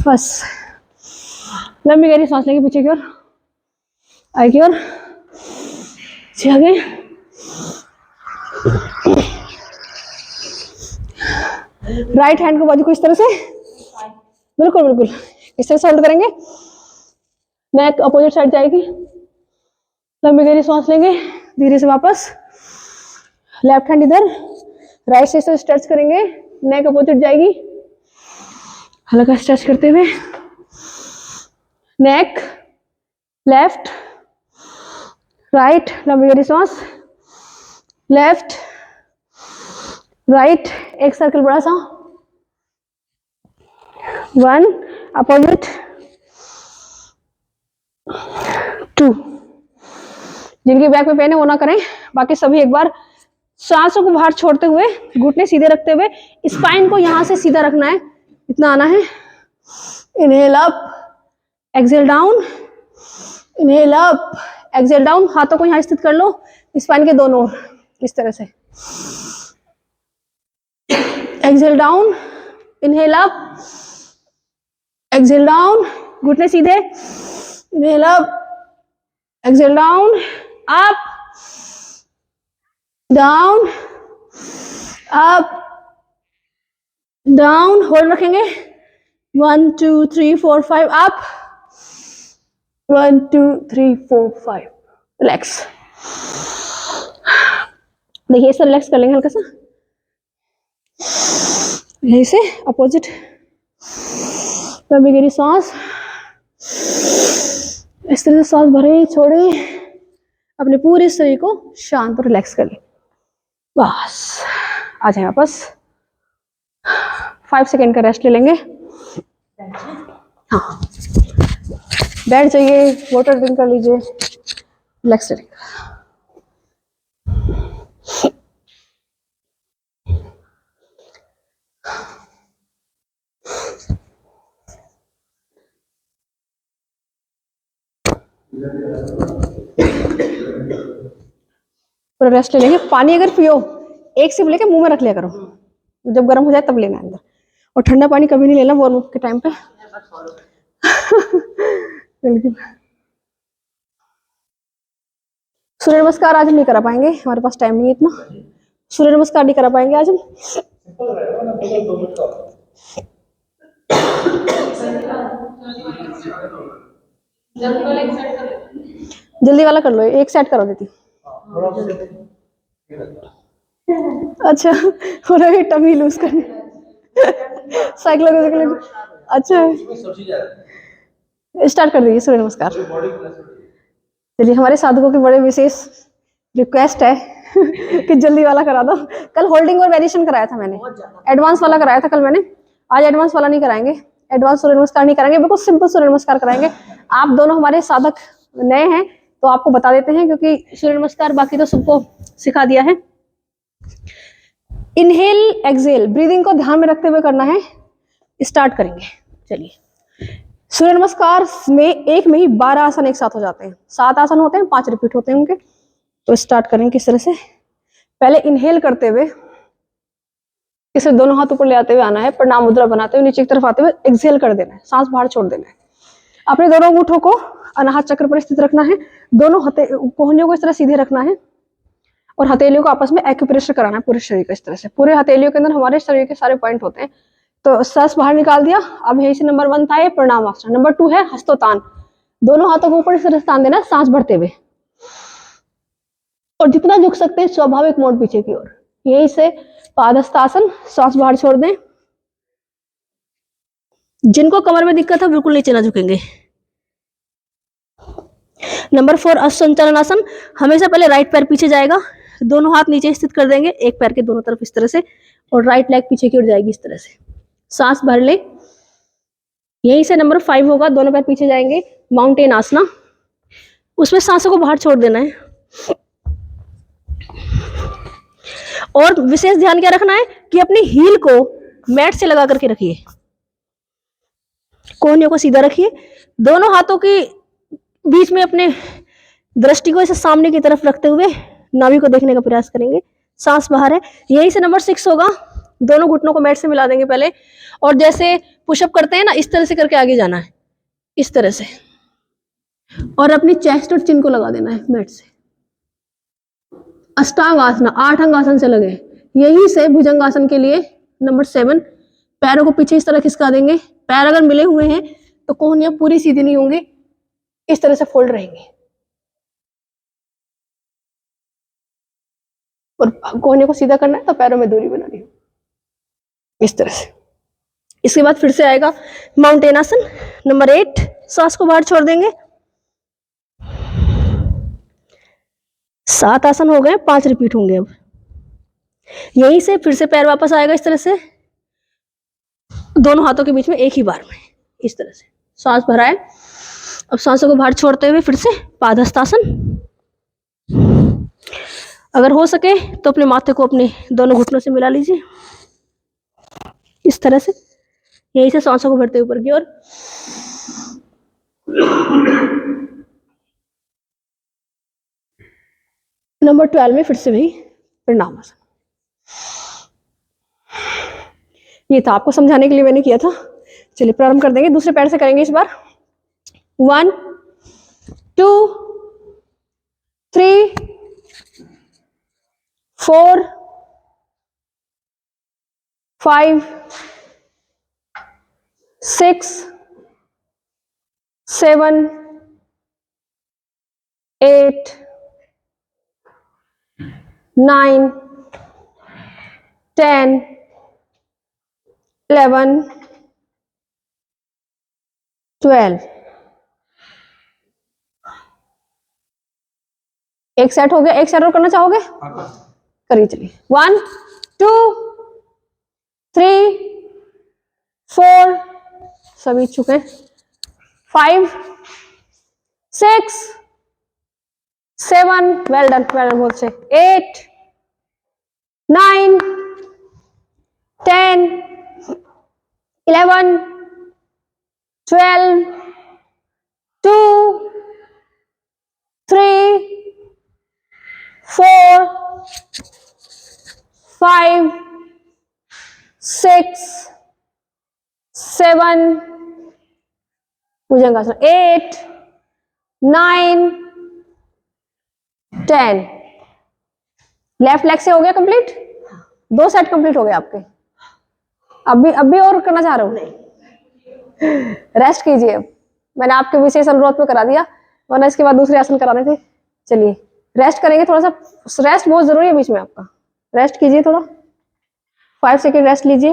बस लंबी गहरी सांस लेंगे पीछे की ओर, आगे की ओर, आगे। राइट हैंड को बाजू को इस तरह से, बिल्कुल बिल्कुल इस तरह से होल्ड करेंगे। नेक अपोजिट साइड जाएगी। लंबी गहरी सांस लेंगे, धीरे से वापस। लेफ्ट हैंड इधर, राइट से इस तरह स्ट्रेच करेंगे। नेक अपोजिट जाएगी, हल्का स्ट्रेच करते हुए। नेक लेफ्ट राइट, लंबी गहरी सांस। लेफ्ट राइट, एक सर्कल बड़ा सा। 1 अपोजिट 2। जिनकी बैक में पेन है वो ना करें, बाकी सभी एक बार सांसों को बाहर छोड़ते हुए, घुटने सीधे रखते हुए, स्पाइन को यहां से सीधा रखना है, इतना आना है। Inhale up, exhale down, inhale up, exhale down. हाथों को यहां स्थित कर लो, स्पाइन के दोनों ओर, इस तरह से। Exhale down, inhale up, exhale down, घुटने सीधे। Inhale up, exhale down, up down, up down. Hold रखेंगे। 1 2 3 4 5 अप, 1 2 3 4 5। रिलैक्स। देखिए इसे रिलैक्स कर लेंगे हल्का सा, यहीं से अपोजिट। लंबी गहरी सांस, इस तरह से सांस भरे छोड़े, अपने पूरे शरीर को शांत और रिलैक्स कर ले। बस आ जाए वापस। 5 सेकेंड का रेस्ट ले लेंगे। हाँ, बैठ जाइए, वाटर ड्रिंक कर लीजिए, रिलैक्स रहेगा। पूरा रेस्ट ले लेंगे। पानी अगर पियो, एक सिप लेके मुंह में रख लिया करो, जब गर्म हो जाए तब लेना अंदर। और ठंडा पानी कभी नहीं लेना वार्म अप के टाइम पे। बिल्कुल। सूर्य नमस्कार आज हम नहीं करा पाएंगे, हमारे पास टाइम नहीं है इतना। सूर्य नमस्कार नहीं करा पाएंगे आज हम। जल्दी वाला कर लो, एक सेट करो दीदी। अच्छा, हो रहा है टमी लूज करने। साइकोलॉजिकल। अच्छा, स्टार्ट कर दीजिए सूर्य नमस्कार। चलिए, हमारे साधकों की बड़े विशेष रिक्वेस्ट है कि जल्दी वाला करा दो। कल होल्डिंग और वेरिएशन कराया था मैंने, एडवांस वाला कराया था कल मैंने, आज एडवांस वाला नहीं कराएंगे, एडवांस सूर्य नमस्कार नहीं कराएंगे, बिल्कुल सिंपल सूर्य नमस्कार कराएंगे। आप दोनों हमारे साधक नए हैं तो आपको बता देते हैं, क्योंकि सूर्य नमस्कार बाकी तो सबको सिखा दिया है। इनहेल एक्सेल ब्रीदिंग को ध्यान में रखते हुए करना है। स्टार्ट करेंगे, चलिए। सूर्य नमस्कार में एक में ही 12 आसन एक साथ हो जाते हैं, 7 आसन होते हैं, 5 रिपीट होते हैं उनके। तो स्टार्ट करेंगे किस तरह से, पहले इनहेल करते हुए इसे दोनों हाथ ऊपर ले आते हुए आना है, प्रणाम मुद्रा बनाते हुए नीचे की तरफ आते हुए एक्सेल कर देना है, सांस बाहर छोड़ देना है। अपने दोनों अंगूठों को अनाहत चक्र पर स्थित रखना है, दोनों कोहनियों को इस तरह सीधे रखना है और हथेलियों को आपस में एक्यूप्रेशर कराना है पूरे शरीर को इस तरह से। पूरे हथेलियों के अंदर हमारे शरीर के सारे पॉइंट होते हैं। तो सांस बाहर निकाल दिया। अब यहीं से नंबर 1 था ये प्रणाम आसन, नंबर 2 है हस्तोतान, दोनों हाथों को ऊपर इस तरह से तान देना है सांस भरते हुए, और जितना झुक सकते हैं स्वाभाविक मोड़ पीछे की ओर। यहीं से पादहस्तासन, सांस बाहर छोड़ दें। जिनको कमर में दिक्कत है बिल्कुल नीचे ना झुकेंगे। नंबर 4 अश्व संचालन आसन, हमेशा पहले राइट पैर पीछे जाएगा, दोनों हाथ नीचे स्थित कर देंगे एक पैर के दोनों तरफ इस तरह से, और राइट लेग पीछे की ओर जाएगी इस तरह से। सांस भर ले। यहीं से नंबर 5 होगा, दोनों पैर पीछे जाएंगे, माउंटेन आसना, उसमें सांसों को बाहर छोड़ देना है। और विशेष ध्यान क्या रखना है कि अपनी हील को मैट से लगा करके रखिए, कोहनियों को सीधा रखिए, दोनों हाथों की बीच में अपने दृष्टि को इसे सामने की तरफ रखते हुए नाभि को देखने का प्रयास करेंगे। सांस बाहर है। यहीं से नंबर 6 होगा, दोनों घुटनों को मैट से मिला देंगे पहले, और जैसे पुशअप करते हैं ना इस तरह से करके आगे जाना है इस तरह से, और अपनी चेस्ट और चिन को लगा देना है मैट से। अष्टांग आसन, 8 अंग आसन से लगे। यहीं से भुजंग आसन के लिए नंबर 7, पैरों को पीछे इस तरह खिसका देंगे। पैर अगर मिले हुए हैं तो कोहनियां पूरी सीधी नहीं होंगी, इस तरह से फोल्ड रहेंगे, और कोहनियों को सीधा करना है तो पैरों में दूरी बनानी है इस तरह से। इसके बाद फिर से आएगा माउंटेन आसन, नंबर 8, सांस को बाहर छोड़ देंगे। 7 आसन हो गए, 5 रिपीट होंगे। अब यहीं से फिर से पैर वापस आएगा इस तरह से, दोनों हाथों के बीच में एक ही बार में इस तरह से सांस भराए। अब सांसों को बाहर छोड़ते हुए फिर से पादहस्तासन। अगर हो सके तो अपने माथे को अपने दोनों घुटनों से मिला लीजिए इस तरह से। यहीं से सांसों को भरते ऊपर की ओर। नंबर 12 में फिर से भी प्रणाम आसन। ये था आपको समझाने के लिए मैंने किया था। चलिए प्रारंभ कर देंगे, दूसरे पैर से करेंगे इस बार। 1 2 3 4 5 6 7 8 9 10 11 12। एक सेट हो गया, एक सेट और करना चाहोगे? करिए चलिए। 1 2 3 4, सभी चुके, 5 6 7, वेल डन बहुत से, 8 9 10 11 12 2 3 4 5 6 7 भुजंगासन, 8 9 10। लेफ्ट लेग से हो गया कंप्लीट, 2 सेट कंप्लीट हो गए आपके। अब भी और करना चाह रहे हो? रेस्ट कीजिए। अब मैंने आपके विशेष अनुरोध पे करा दिया, वरना इसके बाद दूसरे आसन कराने थे। चलिए रेस्ट करेंगे, थोड़ा सा रेस्ट बहुत जरूरी है बीच में आपका। रेस्ट कीजिए थोड़ा, 5 सेकेंड रेस्ट लीजिए।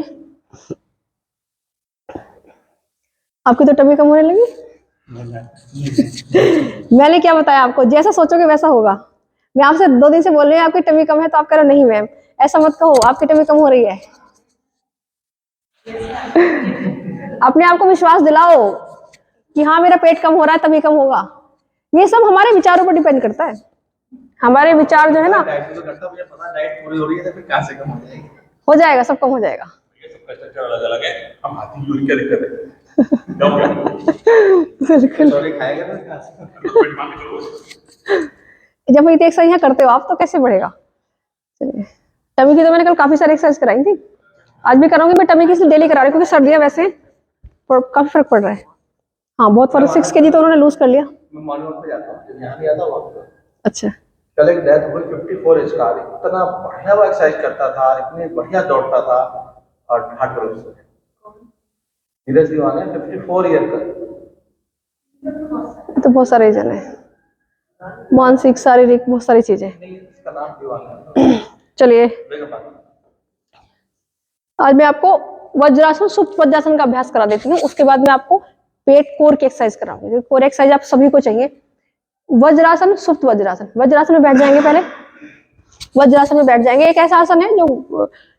आपकी तो टमी कम होने लगी। मैंने क्या बताया आपको, जैसा सोचोगे वैसा होगा। मैं आपसे 2 दिन से बोल रही हूँ आपकी टमी कम है, तो आप कह रहे हो नहीं मैम, ऐसा मत कहो, आपकी टमी कम हो रही है। अपने आप को विश्वास दिलाओ कि हाँ मेरा पेट कम हो रहा है तभी कम होगा। ये सब हमारे विचारों पर डिपेंड करता है। हमारे विचार जो है ना, डाइट तो करता, मुझे पता डाइट पूरी हो रही है तो फिर कहाँ से कम हो जाएगी। हो जाएगा, सब कम हो जाएगा। ये सबका स्ट्रक्चर अलग अलग है, हम हाथी यूज क्या दिक्कत है। जाओ क्या बिल्कुल। सॉरी खाएगा तो कहाँ से। जब इतनी एक्सरसाइज करते हो आप तो कैसे बढ़ेगा। चलिए, टमी की तो मैंने कल काफी सारी एक्सरसाइज कराई थी, आज भी कराऊंगी। मैं टमी की इसलिए डेली करा रही हूँ क्योंकि सर्दियां वैसे काफी फर्क पड़ रहा है। हाँ बहुत फर्क, 6 kg तो उन्होंने लूज कर लिया। मैं मॉर्निंग वॉक पे जाता हूँ, जब यहाँ नहीं आता वहाँ पे। अच्छा, कल एक डेथ हुई 54 एज का, इतना बढ़िया वो एक्सरसाइज करता था, इतनी बढ़िया दौड़ता था, और हार्ट प्रॉब्लम से धीरे से आ गया 54 ईयर का। तो बहुत सारे रीजन है, मानसिक शारीरिक बहुत सारी चीजें। इसका नाम दीवाना है। चलिए, आज मैं आपको वज्रासन, सुप्त वज्रासन का अभ्यास करा देती हूँ, उसके बाद मैं आपको पेट कोर की एक्सरसाइज कराऊंगी। कोर एक्सरसाइज आप सभी को चाहिए। वज्रासन, सुप्त वज्रासन। वज्रासन में बैठ जाएंगे, पहले वज्रासन में बैठ जाएंगे। एक ऐसा आसन है जो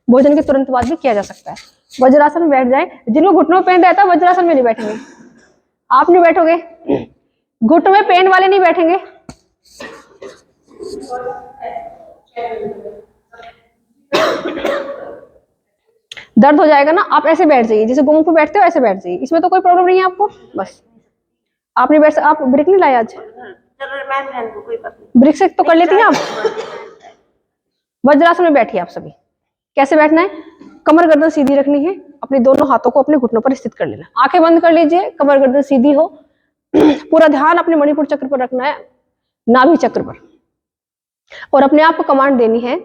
भोजन के तुरंत बाद भी किया जा सकता है। वज्रासन में बैठ जाए। जिनको घुटनों में पेन रहता है वज्रासन में नहीं बैठेंगे, आप नहीं बैठोगे। घुटनों में पेन वाले नहीं बैठेंगे। दर्द हो जाएगा ना, आप ऐसे बैठ जाइए, जैसे गोमुख पे बैठते हो ऐसे बैठ जाइए, इसमें तो कोई प्रॉब्लम नहीं है आपको। बस आप नहीं बैठ, आप ब्रेक नहीं लाए आज, ब्रेक से तो कर लेती हैं आप। वज्रासन में बैठिए आप सभी। कैसे बैठना है, कमर गर्दन सीधी रखनी है, अपने दोनों हाथों को अपने घुटनों पर स्थित कर लेना, आंखें बंद कर लीजिए, कमर गर्दन सीधी हो। पूरा ध्यान अपने मणिपुर चक्र पर रखना है, नाभि चक्र पर, और अपने आप को कमांड देनी है।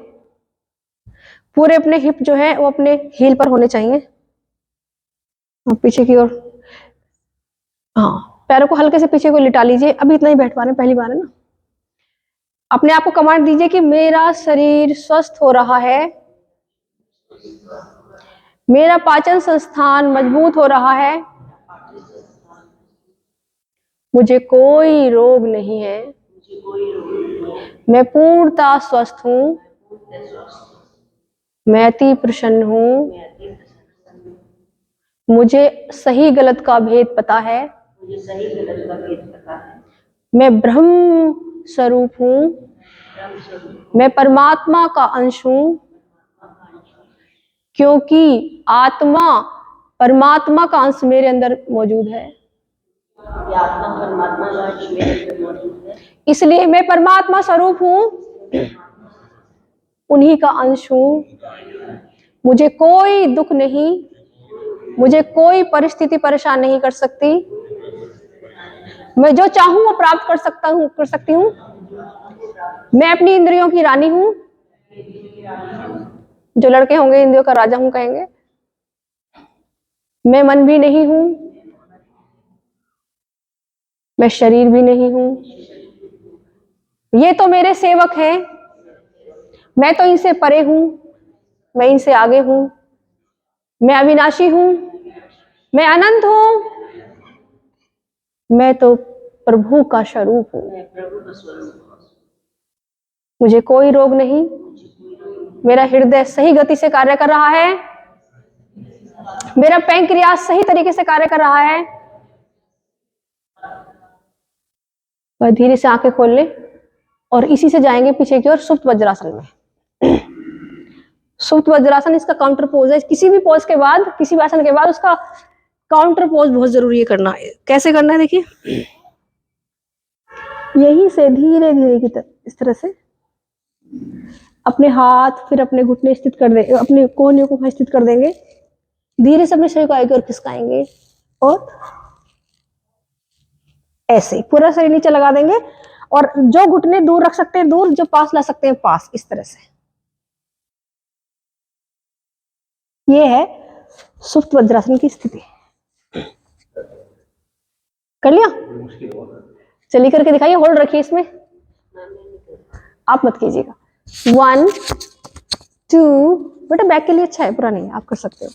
पूरे अपने हिप जो है वो अपने हील पर होने चाहिए, पीछे की ओर। हाँ, पैरों को हल्के से पीछे को लिटा लीजिए। अभी इतना ही बैठ पा रहे हैं, पहली बार है ना। अपने आप को कमांड दीजिए कि मेरा शरीर स्वस्थ हो रहा है, मेरा पाचन संस्थान मजबूत हो रहा है, मुझे कोई रोग नहीं है, मैं पूर्णतः स्वस्थ हूं, मैं अति प्रसन्न हूं, मुझे सही गलत का भेद पता है, मैं ब्रह्म स्वरूप हूं, मैं परमात्मा का अंश हूं, क्योंकि आत्मा परमात्मा का अंश मेरे अंदर मौजूद है, इसलिए मैं परमात्मा स्वरूप हूं, उन्हीं का अंश हूं। मुझे कोई दुख नहीं, मुझे कोई परिस्थिति परेशान नहीं कर सकती, मैं जो चाहूं वो प्राप्त कर सकती हूं। मैं अपनी इंद्रियों की रानी हूं, जो लड़के होंगे इंद्रियों का राजा हूं कहेंगे। मैं मन भी नहीं हूं, मैं शरीर भी नहीं हूं, ये तो मेरे सेवक हैं, मैं तो इनसे परे हूं, मैं इनसे आगे हूं, मैं अविनाशी हूं, मैं अनंत हूं, मैं तो प्रभु का स्वरूप हूं, मुझे कोई रोग नहीं, मेरा हृदय सही गति से कार्य कर रहा है, मेरा पैंक्रियास सही तरीके से कार्य कर रहा है। वह धीरे से आंखें खोल ले और इसी से जाएंगे पीछे की ओर सुप्त वज्रासन में। सुप्त वज्रासन इसका काउंटर पोज है। किसी भी पोज के बाद, किसी भी आसन के बाद उसका काउंटर पोज बहुत जरूरी है करना है। कैसे करना है देखिए, यहीं से धीरे धीरे की इस तरह से अपने हाथ फिर अपने घुटने स्थित कर देंगे, अपने कोहनियों को स्थित कर देंगे, धीरे से अपने शरीर को आगे और खिसकाएंगे और ऐसे पूरा शरीर नीचे लगा देंगे, और जो घुटने दूर रख सकते हैं दूर, जो पास ला सकते हैं पास, इस तरह से। ये है सुप्त वज्रासन की स्थिति। कर लिया, चलिए करके दिखाइए। होल्ड रखिए इसमें, आप मत कीजिएगा। 1 2, बेटा बैक के लिए अच्छा है, पूरा नहीं, आप कर सकते हो।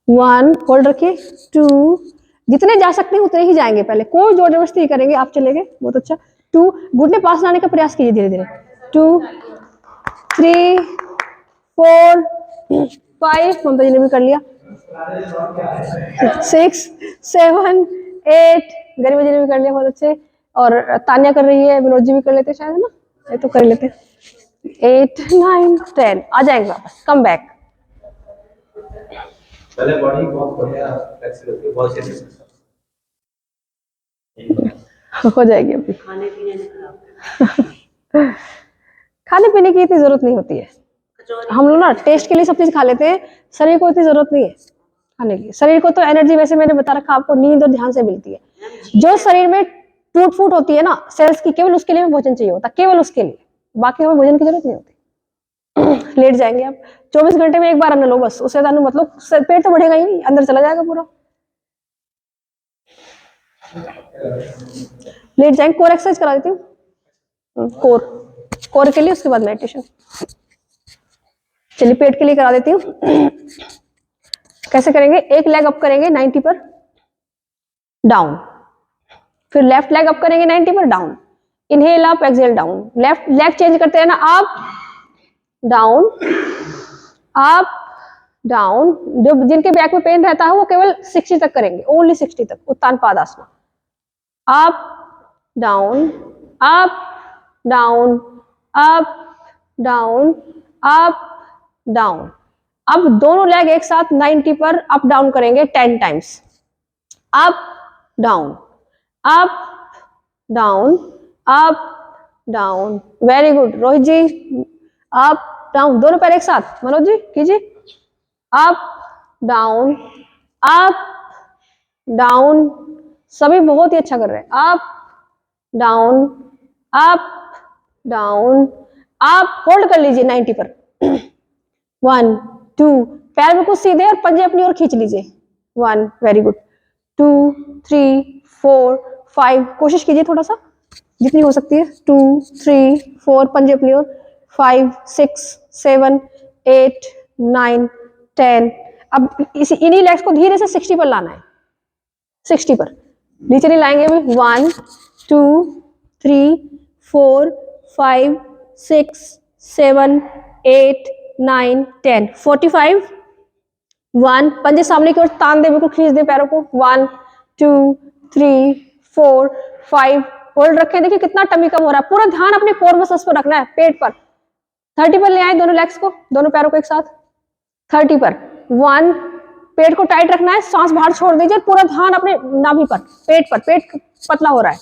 1, होल्ड रखिए। 2, जितने जा सकते हैं उतने ही जाएंगे, पहले कोई जोर जबरदस्ती नहीं करेंगे, आप चलेंगे बहुत अच्छा। 2, घुटने पास लाने का प्रयास कीजिए धीरे धीरे। 2 3 4 5, ममता जी ने भी कर लिया, 6 7 8, गरिमा जी ने भी कर लिया, बहुत अच्छे। और तानिया कर रही है, विनोद जी भी कर लेते शायद, है ना, ये तो कर लेते। 8 9 10 आ जाएंगे वापस, कम बैक। पहले बॉडी बहुत बढ़िया फ्लेक्सिबल होती है, बहुत अच्छी हो जाएगी अभी। खाने पीने में खराब। खाने पीने की इतनी जरूरत नहीं होती है, हम लोग ना टेस्ट के लिए सब चीज खा लेते हैं, शरीर को इतनी जरूरत नहीं है खाने की। शरीर को तो एनर्जी, वैसे मैंने बता रखा आपको, नींद और ध्यान से मिलती है। जो शरीर में टूट फूट होती है ना सेल्स की, केवल उसके लिए हमें भोजन चाहिए होता, केवल उसके लिए, बाकी हमें भोजन की जरूरत नहीं होती। लेट जाएंगे आप, 24 घंटे में एक बार अन्न लो बस, उससे ज्यादा मतलब पेट तो बढ़ेगा ही नहीं, अंदर चला जाएगा पूरा। लेट जाएंगे, कोर एक्सरसाइज करा देती हूँ, कोर के लिए, उसके बाद मेडिटेशन। चलिए पेट के लिए करा देती हूँ। कैसे करेंगे, एक लेग अप करेंगे 90 पर, डाउन, फिर लेफ्ट लेग अप करेंगे 90 पर, down, inhale up, exhale down, left leg change करते हैं ना, अप डाउन अप डाउन। जो जिनके बैक में पेन रहता है वो केवल 60 तक करेंगे, ओनली 60 तक, Uttan Padasana. Up down up down up down up down. अब दोनों लेग एक साथ 90 पर अप डाउन करेंगे 10 times, up down up down up down. Very good Rohit ji, up down, दोनों पैर एक साथ, मनोज जी कीजिए, अप डाउन अप डाउन। सभी बहुत ही अच्छा कर रहे हैं, up down up down up. Hold कर लीजिए 90 पर, 1 2, पैर बिल्कुल सीधे और पंजे अपनी ओर खींच लीजिए, 1, वेरी गुड, 2 3 4 5, कोशिश कीजिए थोड़ा सा जितनी हो सकती है, 2 3 4, पंजे अपनी ओर, 5 6 7 8 9 10। अब इसी इन्हीं लेग्स को धीरे से 60 पर लाना है, 60 पर, नीचे नहीं लाएंगे अभी, 1 2 3 4 5 6 7 8 9 10, 45, 1, पंजे सामने की ओर तान दे, बिल्कुल खींच दे पैरों को, 1 2 3 4 5, होल्ड रखें, देखिए कितना टमी कम हो रहा है, पूरा ध्यान अपने कोर मसल्स पर रखना है, पेट पर। 30 पर ले आए दोनों लेग्स को, दोनों पैरों को एक साथ, 30 पर, 1, पेट को टाइट रखना है, सांस बाहर छोड़ दीजिए, पूरा ध्यान अपने नाभि पर, पेट पर, पेट पतला हो रहा है,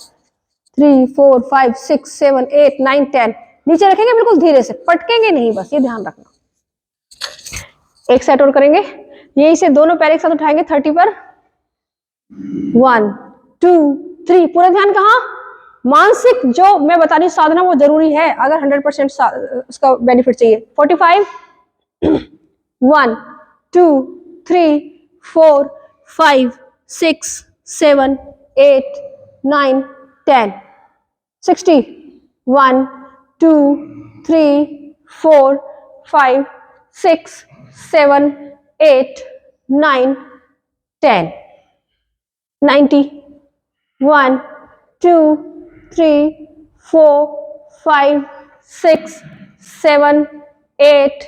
3 4 5 6 7 8 9 10, नीचे रखेंगे बिल्कुल धीरे से, पटकेंगे नहीं, बस ये ध्यान रखना। एक सेट और करेंगे, यही से दोनों पैर एक साथ उठाएंगे 30 पर, 1 2 3, पूरा ध्यान कहाँ, मानसिक जो मैं बता रही हूँ साधना वो जरूरी है, अगर 100% उसका बेनिफिट चाहिए। 45, 1 2 3 4 5 6 7 8 9 10, 60, 1 2 3 4 5 6 7 8 9 10, 90, 1 2 3 4 5 6 7 8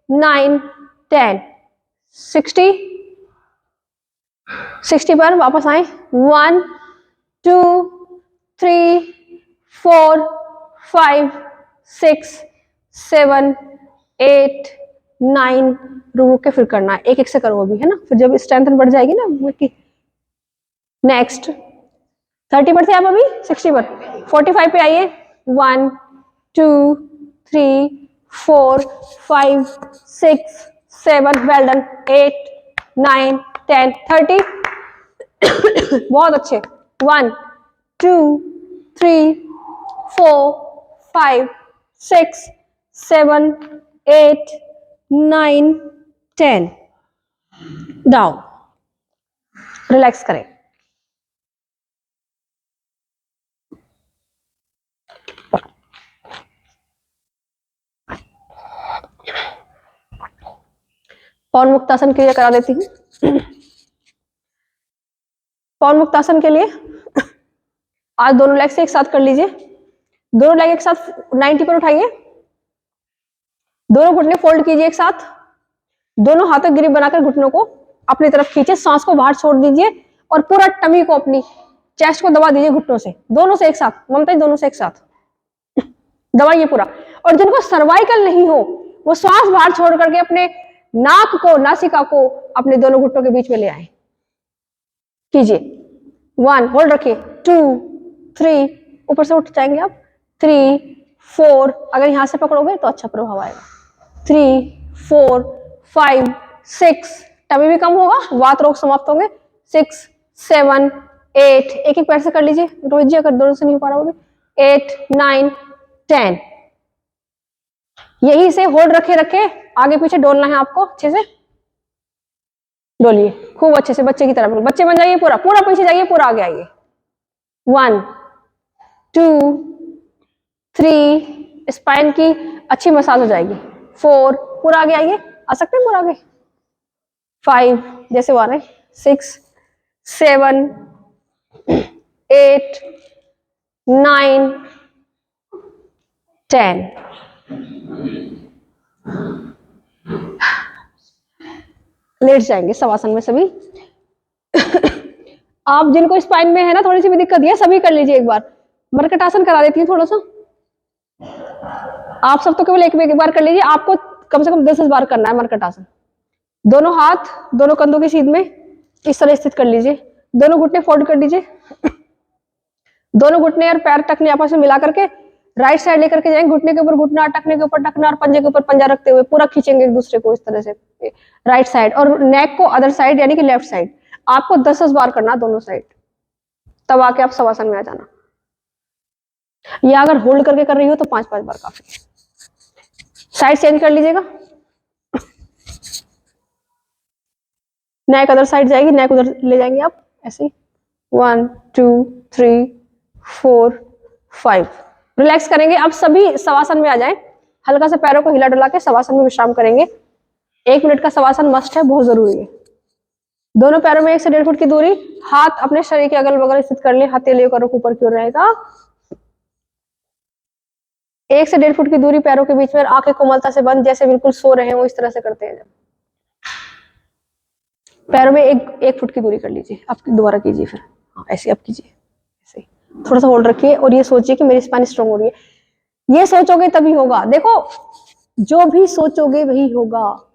9 10, 60, 60 पर वापस आए, 1 2 3 4 5 6 7 8 9, रुक के फिर करना है, एक एक से करो अभी, है ना, फिर जब स्ट्रेंथ बढ़ जाएगी ना। नेक्स्ट 30 पर थे आप, अभी 60 पर, 45 पे आइए, 1 2 3 4 5 6 7, वेल डन, 8 9 10 30, बहुत अच्छे, 1 2 3 4 5 6 7 8 9 10, डाउन, रिलैक्स करें। पवन मुक्तासन के लिए करा देती हूँ। पवन मुक्तासन के लिए आज दोनों लेग से एक साथ कर लीजिए, दोनों लेग एक साथ 90 पर उठाइए, दोनों घुटने फोल्ड कीजिए एक साथ, दोनों हाथों ग्रिप बनाकर घुटनों को अपनी तरफ खींचे, सांस को बाहर छोड़ दीजिए और पूरा टमी को, अपनी चेस्ट को दबा दीजिए घुटनों से, दोनों से एक साथ, ममता जी दोनों से एक साथ दबाइए पूरा। और जिनको सर्वाइकल नहीं हो वो श्वास बाहर छोड़ करके अपने नाक को, नासिका को अपने दोनों घुटनों के बीच में ले आए, कीजिए। 1, होल्ड रखिए, 2, 3, ऊपर से उठ जाएंगे आप, 3, 4, अगर यहां से पकड़ोगे तो अच्छा प्रभाव आएगा, 3, 4, 5, 6, टमी भी कम होगा, वात रोग समाप्त होंगे, 6, 7, 8, एक एक पैर से कर लीजिए रोहित जी, अगर दोनों से नहीं हो पा रहा होगा, 8, 9, 10। यही से होल्ड रखे रखे आगे पीछे डोलना है आपको, अच्छे से डोलिए, खूब अच्छे से, बच्चे की तरह, बच्चे बन जाइए, पूरा पूरा पीछे जाइए, पूरा आगे आइए। 1, 2, 3, स्पाइन की अच्छी मसाज हो जाएगी। 4, पूरा आगे आइए, आ सकते हैं पूरा आगे। 5, जैसे वो आ रहे, 6, 7, 8, 9, 10। लेट जाएंगे शवासन में सभी। आप जिनको स्पाइन में है ना थोड़ी सी भी दिक्कत है, सभी कर लीजिए एक बार। मर्कटासन करा देती है थोड़ा सा, आप सब तो केवल एक बार कर लीजिए, आपको कम से कम 10 बार करना है मर्कटासन। दोनों हाथ दोनों कंधों की सीध में इस तरह स्थित कर लीजिए, दोनों घुटने फोल्ड कर दीजिए, दोनों घुटने और पैर टखने आपस में मिला करके राइट साइड लेकर के जाएंगे, घुटने के ऊपर घुटना, टखने के ऊपर टखना और पंजे के ऊपर पंजा रखते हुए पूरा खींचेंगे एक दूसरे को इस तरह से राइट साइड, और नेक को अदर साइड यानी कि लेफ्ट साइड। आपको 10 बार करना दोनों साइड, तब आके आप शवासन में आ जाना। या अगर होल्ड करके कर रही हो तो 5-5 बार काफी है। साइड चेंज कर लीजिएगा, नेक अदर साइड जाएगी, नेक उधर ले जाएंगे आप ऐसे। 1, 2, 3, 4, 5, रिलैक्स करेंगे। अब सभी शवासन में आ जाएं, हल्का सा पैरों को हिला डुला के शवासन में विश्राम करेंगे। 1 मिनट का शवासन मस्ट है, बहुत जरूरी है। दोनों पैरों में 1 से 1.5 फुट की दूरी, हाथ अपने शरीर के अगल बगल स्थित कर ले, हथेलियों का रुख ऊपर की ओर रहेगा। 1 से 1.5 फुट की दूरी पैरों के बीच में, आंखें कोमलता से बंद, जैसे बिल्कुल सो रहे हैं वो इस तरह से करते हैं। जब पैरों में 1 फुट की दूरी कर लीजिए, आप दोबारा कीजिए फिर, हाँ ऐसे आप कीजिए, ऐसे थोड़ा सा होल्ड रखिए और ये सोचिए कि मेरी स्पाइन स्ट्रांग हो रही है। ये सोचोगे तभी होगा, देखो जो भी सोचोगे वही होगा।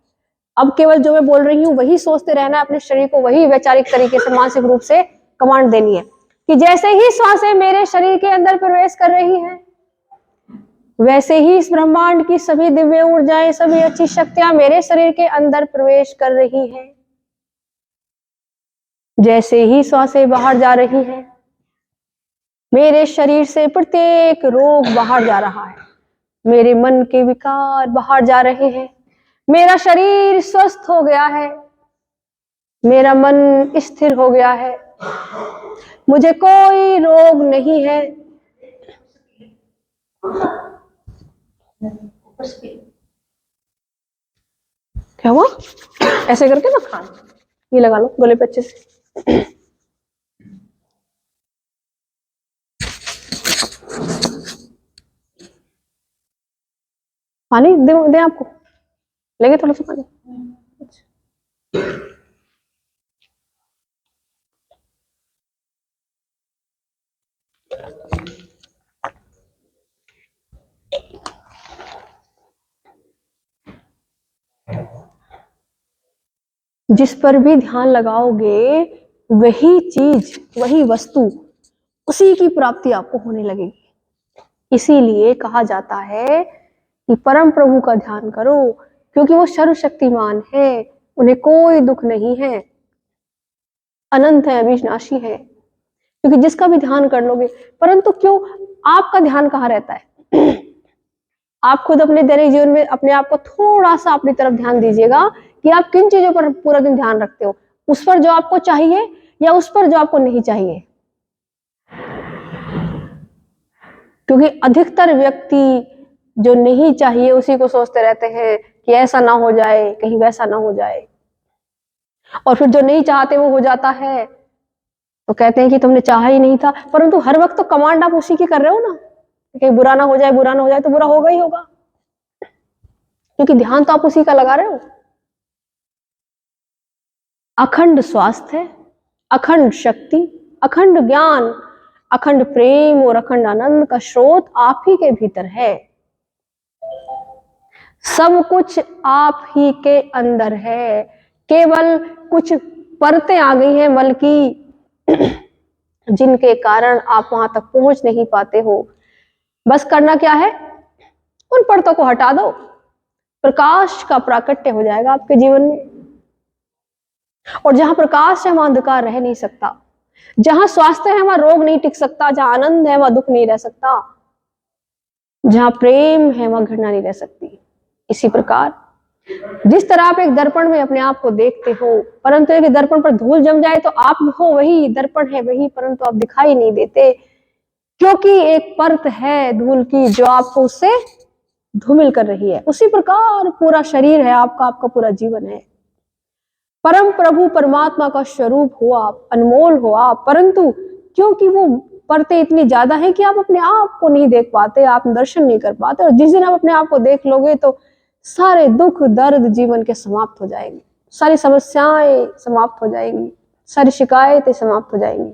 अब केवल जो मैं बोल रही हूँ वही सोचते रहना, अपने शरीर को वही वैचारिक तरीके से, मानसिक रूप से कमांड देनी है कि जैसे ही सांसें मेरे शरीर के अंदर प्रवेश कर रही हैं, वैसे ही इस ब्रह्मांड की सभी दिव्य ऊर्जाएं, सभी अच्छी शक्तियां मेरे शरीर के अंदर प्रवेश कर रही हैं। जैसे ही सांसें बाहर जा रही हैं, मेरे शरीर से प्रत्येक रोग बाहर जा रहा है, मेरे मन के विकार बाहर जा रहे हैं, मेरा शरीर स्वस्थ हो गया है, मेरा मन स्थिर हो गया है, मुझे कोई रोग नहीं है। क्या हुआ? ऐसे करके ना खान, ये लगा लो गले पे अच्छे से। पानी दे आपको, लेंगे थोड़ा सा पानी। जिस पर भी ध्यान लगाओगे वही चीज, वही वस्तु, उसी की प्राप्ति आपको होने लगेगी। इसीलिए कहा जाता है कि परम प्रभु का ध्यान करो, क्योंकि वो सर्वशक्तिमान है, उन्हें कोई दुख नहीं है, अनंत है, अविनाशी है। क्योंकि जिसका भी ध्यान कर लोगे, परंतु क्यों आपका ध्यान कहाँ रहता है? आप खुद अपने दैनिक जीवन में अपने आप को थोड़ा सा अपनी तरफ ध्यान दीजिएगा कि आप किन चीजों पर पूरा दिन ध्यान रखते हो, उस पर जो आपको चाहिए या उस पर जो आपको नहीं चाहिए। क्योंकि अधिकतर व्यक्ति जो नहीं चाहिए उसी को सोचते रहते हैं कि ऐसा ना हो जाए, कहीं वैसा ना हो जाए, और फिर जो नहीं चाहते वो हो जाता है तो कहते हैं कि तुमने चाहा ही नहीं था। परंतु हर वक्त तो कमांड आप उसी की कर रहे हो ना, कहीं बुरा ना हो जाए, बुरा ना हो जाए, तो बुरा होगा ही होगा। क्योंकि ध्यान तो आप उसी का लगा रहे हो। अखंड स्वास्थ्य, अखंड शक्ति, अखंड ज्ञान, अखंड प्रेम और अखंड आनंद का स्रोत आप ही के भीतर है। सब कुछ आप ही के अंदर है, केवल कुछ परतें आ गई हैं बल्कि जिनके कारण आप वहां तक पहुंच नहीं पाते हो। बस करना क्या है, उन परतों को हटा दो, प्रकाश का प्राकट्य हो जाएगा आपके जीवन में। और जहां प्रकाश है वहां अंधकार रह नहीं सकता, जहां स्वास्थ्य है वहां रोग नहीं टिक सकता, जहां आनंद है वहां दुख नहीं रह सकता, जहां प्रेम है वहां घृणा नहीं रह सकती। इसी प्रकार जिस तरह आप एक दर्पण में अपने आप को देखते हो, परंतु एक दर्पण पर धूल जम जाए तो आप हो वही, दर्पण है वही, परंतु आप दिखाई नहीं देते, क्योंकि एक परत है धूल की जो आपको उससे धूमिल कर रही है। उसी प्रकार पूरा शरीर है आपका, आपका पूरा जीवन है। परम प्रभु परमात्मा का स्वरूप हो आप, अनमोल हो आप, परंतु क्योंकि वो परतें इतनी ज्यादा हैं कि आप अपने आप को नहीं देख पाते, आप दर्शन नहीं कर पाते। और जिस दिन आप अपने आप को देख लोगे तो सारे दुख दर्द जीवन के समाप्त हो जाएंगे, सारी समस्याएं समाप्त हो जाएंगी, सारी शिकायतें समाप्त हो जाएंगी।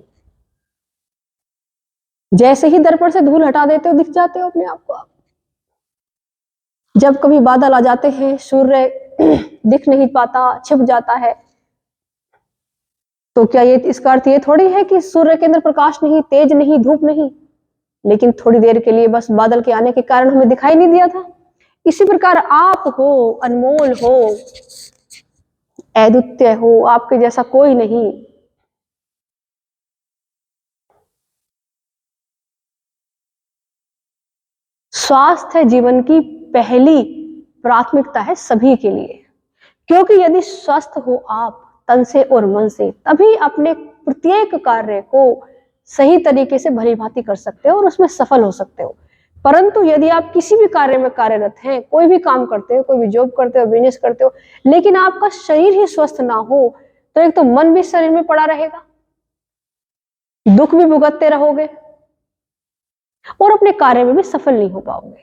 जैसे ही दर्पण से धूल हटा देते हो दिख जाते हो अपने आप को आप। जब कभी बादल आ जाते हैं, सूर्य दिख नहीं पाता, छिप जाता है, तो क्या ये इसका अर्थ ये थोड़ी है कि सूर्य के अंदर प्रकाश नहीं, तेज नहीं, धूप नहीं, लेकिन थोड़ी देर के लिए बस बादल के आने के कारण हमें दिखाई नहीं दिया था। इसी प्रकार आप हो, अनमोल हो, अद्वितीय हो, आपके जैसा कोई नहीं। स्वास्थ्य जीवन की पहली प्राथमिकता है सभी के लिए, क्योंकि यदि स्वस्थ हो आप तन से और मन से, तभी अपने प्रत्येक कार्य को सही तरीके से भली भांति कर सकते हो और उसमें सफल हो सकते हो। परंतु यदि आप किसी भी कार्य में कार्यरत हैं, कोई भी काम करते हो, कोई भी जॉब करते हो, बिजनेस करते हो, लेकिन आपका शरीर ही स्वस्थ ना हो, तो एक तो मन भी शरीर में पड़ा रहेगा, दुख भी भुगतते रहोगे और अपने कार्य में भी सफल नहीं हो पाओगे।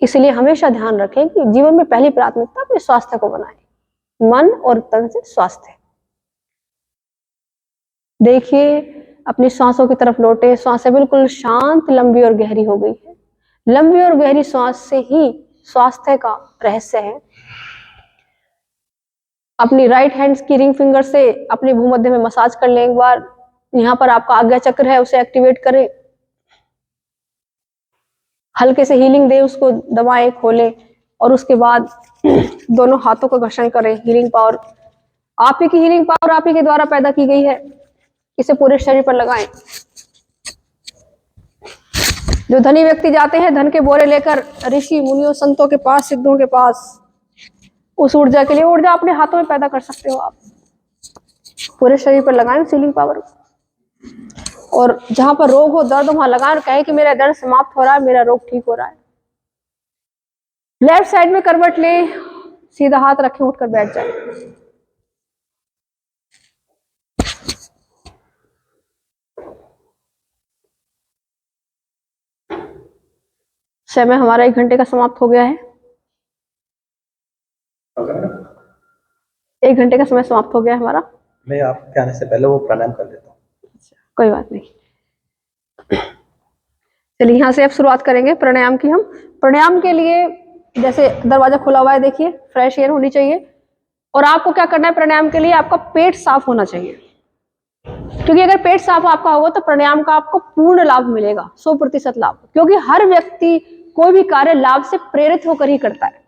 इसलिए हमेशा ध्यान रखें कि जीवन में पहली प्राथमिकता अपने स्वास्थ्य को बनाएं, मन और तन से स्वास्थ्य। देखिए अपनी सांसों की तरफ लौटे, सांसें बिल्कुल शांत, लंबी और गहरी हो गई है। लंबी और गहरी सांस से ही स्वास्थ्य का रहस्य है। अपनी राइट हैंड की रिंग फिंगर से अपने भूमध्य में मसाज कर लें एक बार। यहाँ पर आपका आज्ञा चक्र है, उसे एक्टिवेट करें, हल्के से हीलिंग दे, उसको दबाएं, खोलें और उसके बाद दोनों हाथों का घर्षण करें। हीलिंग पावर आप ही की, हीलिंग पावर आप ही के द्वारा पैदा की गई है, इसे पूरे शरीर पर लगाएं। जो धनी व्यक्ति जाते हैं धन के बोरे लेकर ऋषि मुनियों संतों के पास, सिद्धों के पास, उस ऊर्जा के लिए, ऊर्जा अपने हाथों में पैदा कर सकते हो आप। पूरे शरीर पर लगाएं हीलिंग पावर, और जहां पर रोग हो, दर्द हो, वहां लगाएं और कहें कि मेरा दर्द समाप्त हो रहा है, मेरा रोग ठीक हो रहा है। लेफ्ट साइड में करवट ले, सीधा हाथ रखें, उठकर बैठ जाए। समय हमारा 1 घंटे का समाप्त हो गया है। 1 घंटे का समय समाप्त हो गया हमारा। मैं आपके आने से पहले वो प्राणायाम कर लेता हूँ। कोई बात नहीं, चलिए यहाँ से अब शुरुआत करेंगे प्राणायाम की। हम प्राणायाम के लिए, जैसे दरवाजा खुला हुआ है, देखिए फ्रेश एयर होनी चाहिए। और आपको क्या करना है प्राणायाम के लिए, आपका पेट साफ होना चाहिए, क्योंकि अगर पेट साफ आपका होगा तो प्राणायाम का आपको पूर्ण लाभ मिलेगा, 100% लाभ। क्योंकि हर व्यक्ति कोई भी कार्य लाभ से प्रेरित होकर ही करता है।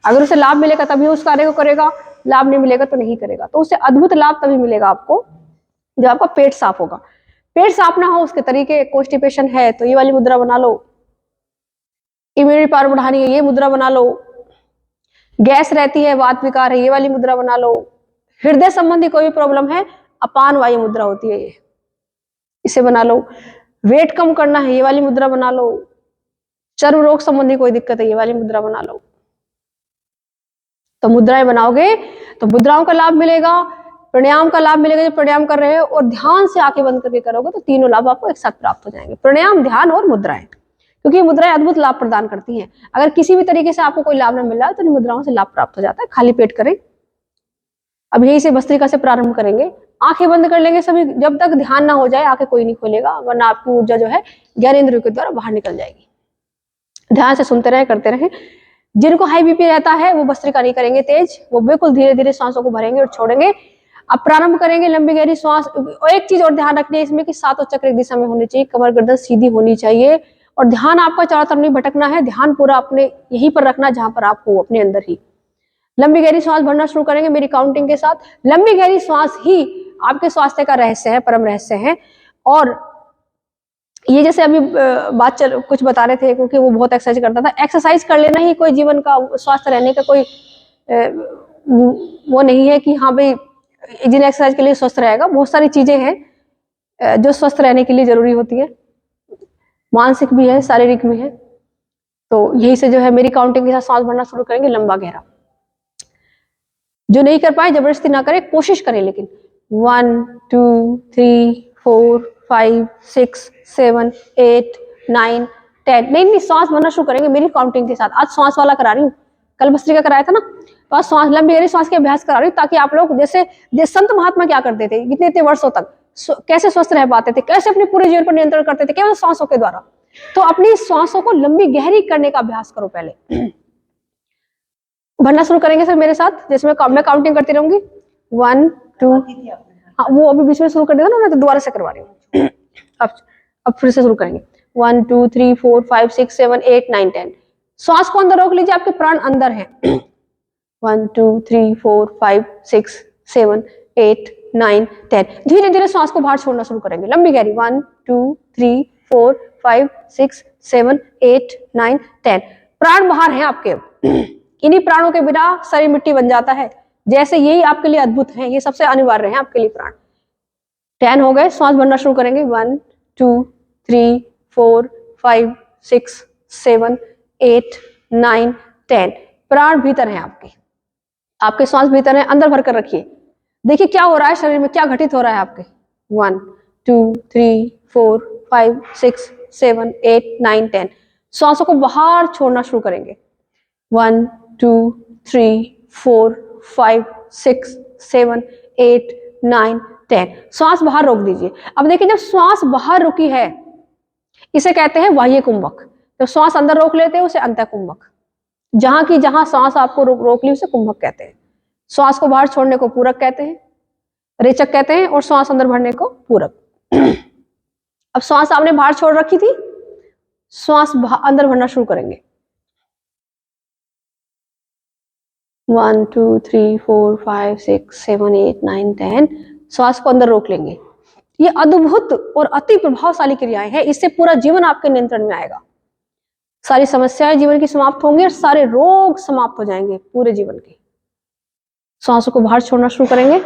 अगर उसे लाभ मिलेगा तभी उस कार्य को करेगा, लाभ नहीं मिलेगा तो नहीं करेगा। तो उसे अद्भुत लाभ तभी मिलेगा आपको जब आपका पेट साफ होगा। पेट साफ ना हो उसके तरीके, कॉन्स्टिपेशन है तो ये वाली मुद्रा बना लो, इम्यूनिटी पावर बढ़ानी है ये मुद्रा बना लो, गैस रहती है, वात विकार है ये वाली मुद्रा बना लो, हृदय संबंधी कोई भी प्रॉब्लम है, अपान वायु मुद्रा होती है ये, इसे बना लो। वेट कम करना है ये वाली मुद्रा बना लो, चर्म रोग संबंधी कोई दिक्कत है ये वाली मुद्रा बना लो। तो मुद्राएं बनाओगे तो मुद्राओं का लाभ मिलेगा, प्राणायाम का लाभ मिलेगा जो प्राणायाम कर रहे हो, और ध्यान से आंखें बंद करके करोगे तो तीनों लाभ आपको एक साथ प्राप्त हो जाएंगे, प्राणायाम, ध्यान और मुद्राएं। क्योंकि ये मुद्राएं अद्भुत लाभ प्रदान करती हैं। अगर किसी भी तरीके से आपको कोई लाभ न मिल रहा है तो इन मुद्राओं से लाभ प्राप्त हो जाता है। खाली पेट करें। अब यही से भस्त्रिका से प्रारंभ करेंगे। आंखें बंद कर लेंगे सभी, जब तक ध्यान ना हो जाए आंखें कोई नहीं खोलेगा, वरना आपकी ऊर्जा जो है ज्ञानेंद्रियों के द्वारा बाहर निकल जाएगी। ध्यान से सुनते रहे, करते रहे। जिनको हाई बीपी रहता है वो भस्त्रिका नहीं करेंगे तेज, वो बिल्कुल धीरे धीरे सांसों को भरेंगे और छोड़ेंगे। अब प्रारंभ करेंगे लंबी गहरी श्वास। और एक चीज और ध्यान रखनी है इसमें कि सातों चक्र एक दिशा में होने चाहिए, कमर गर्दन सीधी होनी चाहिए और ध्यान आपका चारों तरफ नहीं भटकना है। ध्यान पूरा अपने यहीं पर रखना जहां पर आप हो, अपने अंदर ही। लंबी गहरी श्वास भरना शुरू करेंगे मेरी काउंटिंग के साथ। लंबी गहरी श्वास ही आपके स्वास्थ्य का रहस्य है, परम रहस्य है। और ये जैसे अभी कुछ बता रहे थे, क्योंकि वो बहुत एक्सरसाइज करता था। एक्सरसाइज कर लेना ही कोई जीवन का स्वस्थ रहने का कोई वो नहीं है कि हाँ भाई जिन एक्सरसाइज के लिए स्वस्थ रहेगा। बहुत सारी चीजें हैं जो स्वस्थ रहने के लिए जरूरी होती है, मानसिक भी है, शारीरिक भी है। तो यही से जो है मेरी काउंटिंग के साथ सांस भरना शुरू करेंगे लंबा गहरा। जो नहीं कर पाए जबरदस्ती ना करें, कोशिश करें लेकिन। 1 2 3 4 5 6 7 8 9 10। नहीं, सांस भरना शुरू करेंगे मेरी काउंटिंग के साथ। आज श्वास वाला करा रही हूँ, कल भस्त्रिका कराया था ना, तो आज श्वास लंबी गहरी श्वास के अभ्यास करा रही हूँ, ताकि आप लोग जैसे संत महात्मा क्या करते थे इतने इतने वर्षों तक, कैसे स्वस्थ रह पाते थे, कैसे अपने पूरे जीवन पर नियंत्रण करते थे, केवल सांसों के द्वारा। तो अपनी श्वासों को लंबी गहरी करने का अभ्यास करो पहले। भरना शुरू करेंगे सर मेरे साथ, जिसमें मैं काउंटिंग करती रहूंगी। 1 2। हाँ, वो अभी बीच में शुरू कर देगा ना, मैं तो दोबारा से करवा रही हूँ। अब फिर से शुरू करेंगे। 1 2 3 4 5 6 7 8 9 10। श्वास को अंदर रोक लीजिए, आपके प्राण अंदर है। 1 2 3 4 5 6 7 8 9 10। धीरे धीरे श्वास को बाहर छोड़ना शुरू करेंगे, लंबी गहरी। 1 2 3 4 5 6 7 8 9 10। प्राण बाहर हैं आपके। इन्हीं प्राणों के बिना शरीर मिट्टी बन जाता है। जैसे यही आपके लिए अद्भुत है, ये सबसे अनिवार्य है आपके लिए प्राण। 10 हो गए। श्वास भरना शुरू करेंगे। 1 2 3 4 5 6 7 8 9 10। प्राण भीतर है आपके श्वास भीतर है, अंदर भर कर रखिए। देखिए क्या हो रहा है शरीर में, क्या घटित हो रहा है आपके। 1 2 3 4 5 6 7 8 9 10। श्वासों को बाहर छोड़ना शुरू करेंगे। 1 2 3 4 5 6 7 8 9 10। श्वास बाहर रोक दीजिए। अब देखिए जब श्वास बाहर रुकी है, इसे कहते हैं बाह्य कुंभक। जब श्वास अंदर रोक लेते हैं उसे अंतः कुंभक। जहां श्वास आपको रोक ली उसे कुंभक कहते हैं। श्वास को बाहर छोड़ने को पूरक कहते हैं, रेचक कहते हैं, और श्वास अंदर भरने को पूरक। अब श्वास आपने बाहर छोड़ रखी थी, श्वास अंदर भरना शुरू करेंगे। 1 2 3 4 5 6 7 8 9 10। श्वास को अंदर रोक लेंगे। ये अद्भुत और अति प्रभावशाली क्रियाएं हैं, इससे पूरा जीवन आपके नियंत्रण में आएगा। सारी समस्याएं जीवन की समाप्त होंगी और सारे रोग समाप्त हो जाएंगे पूरे जीवन के। श्वासों को बाहर छोड़ना शुरू करेंगे।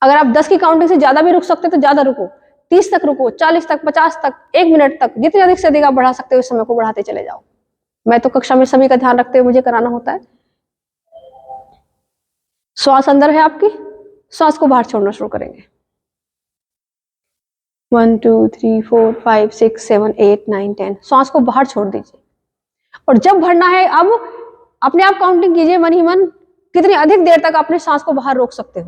अगर आप 10 की काउंटिंग से ज्यादा भी रुक सकते तो ज्यादा रुको, 30 तक रुको, 40 तक, 50 तक, 1 मिनट तक, जितने अधिक से अधिक आप बढ़ा सकते हो इस समय को बढ़ाते चले जाओ। मैं तो कक्षा में सभी का ध्यान रखते हुए मुझे कराना होता है। श्वास अंदर है आपकी, श्वास को बाहर छोड़ना शुरू करेंगे। 1 2 3 4 5 6 7 8 9 10। श्वास को बाहर छोड़ दीजिए। और जब भरना है अब अपने आप काउंटिंग कीजिए मन ही मन, कितनी अधिक देर तक अपने सांस को बाहर रोक सकते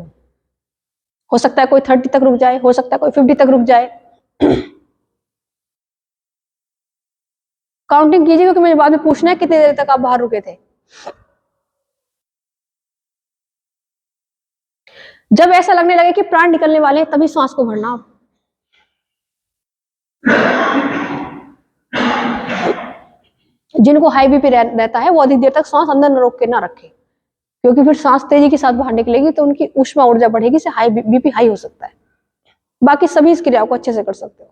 हो सकता है कोई 30 तक रुक जाए, हो सकता है कोई 50 तक रुक जाए। काउंटिंग कीजिए, क्योंकि मुझे बाद में पूछना है कितनी देर तक आप बाहर रुके थे। जब ऐसा लगने लगे कि प्राण निकलने वाले हैं, तभी श्वास को भरना। आप जिनको हाई बीपी रहता है वो अधिक देर तक सांस अंदर न रोक के ना रखे, क्योंकि फिर सांस तेजी के साथ बाहर निकलेगी तो उनकी ऊष्मा ऊर्जा बढ़ेगी, से हाई बीपी हाई हो सकता है। बाकी सभी इस क्रिया को अच्छे से कर सकते हो।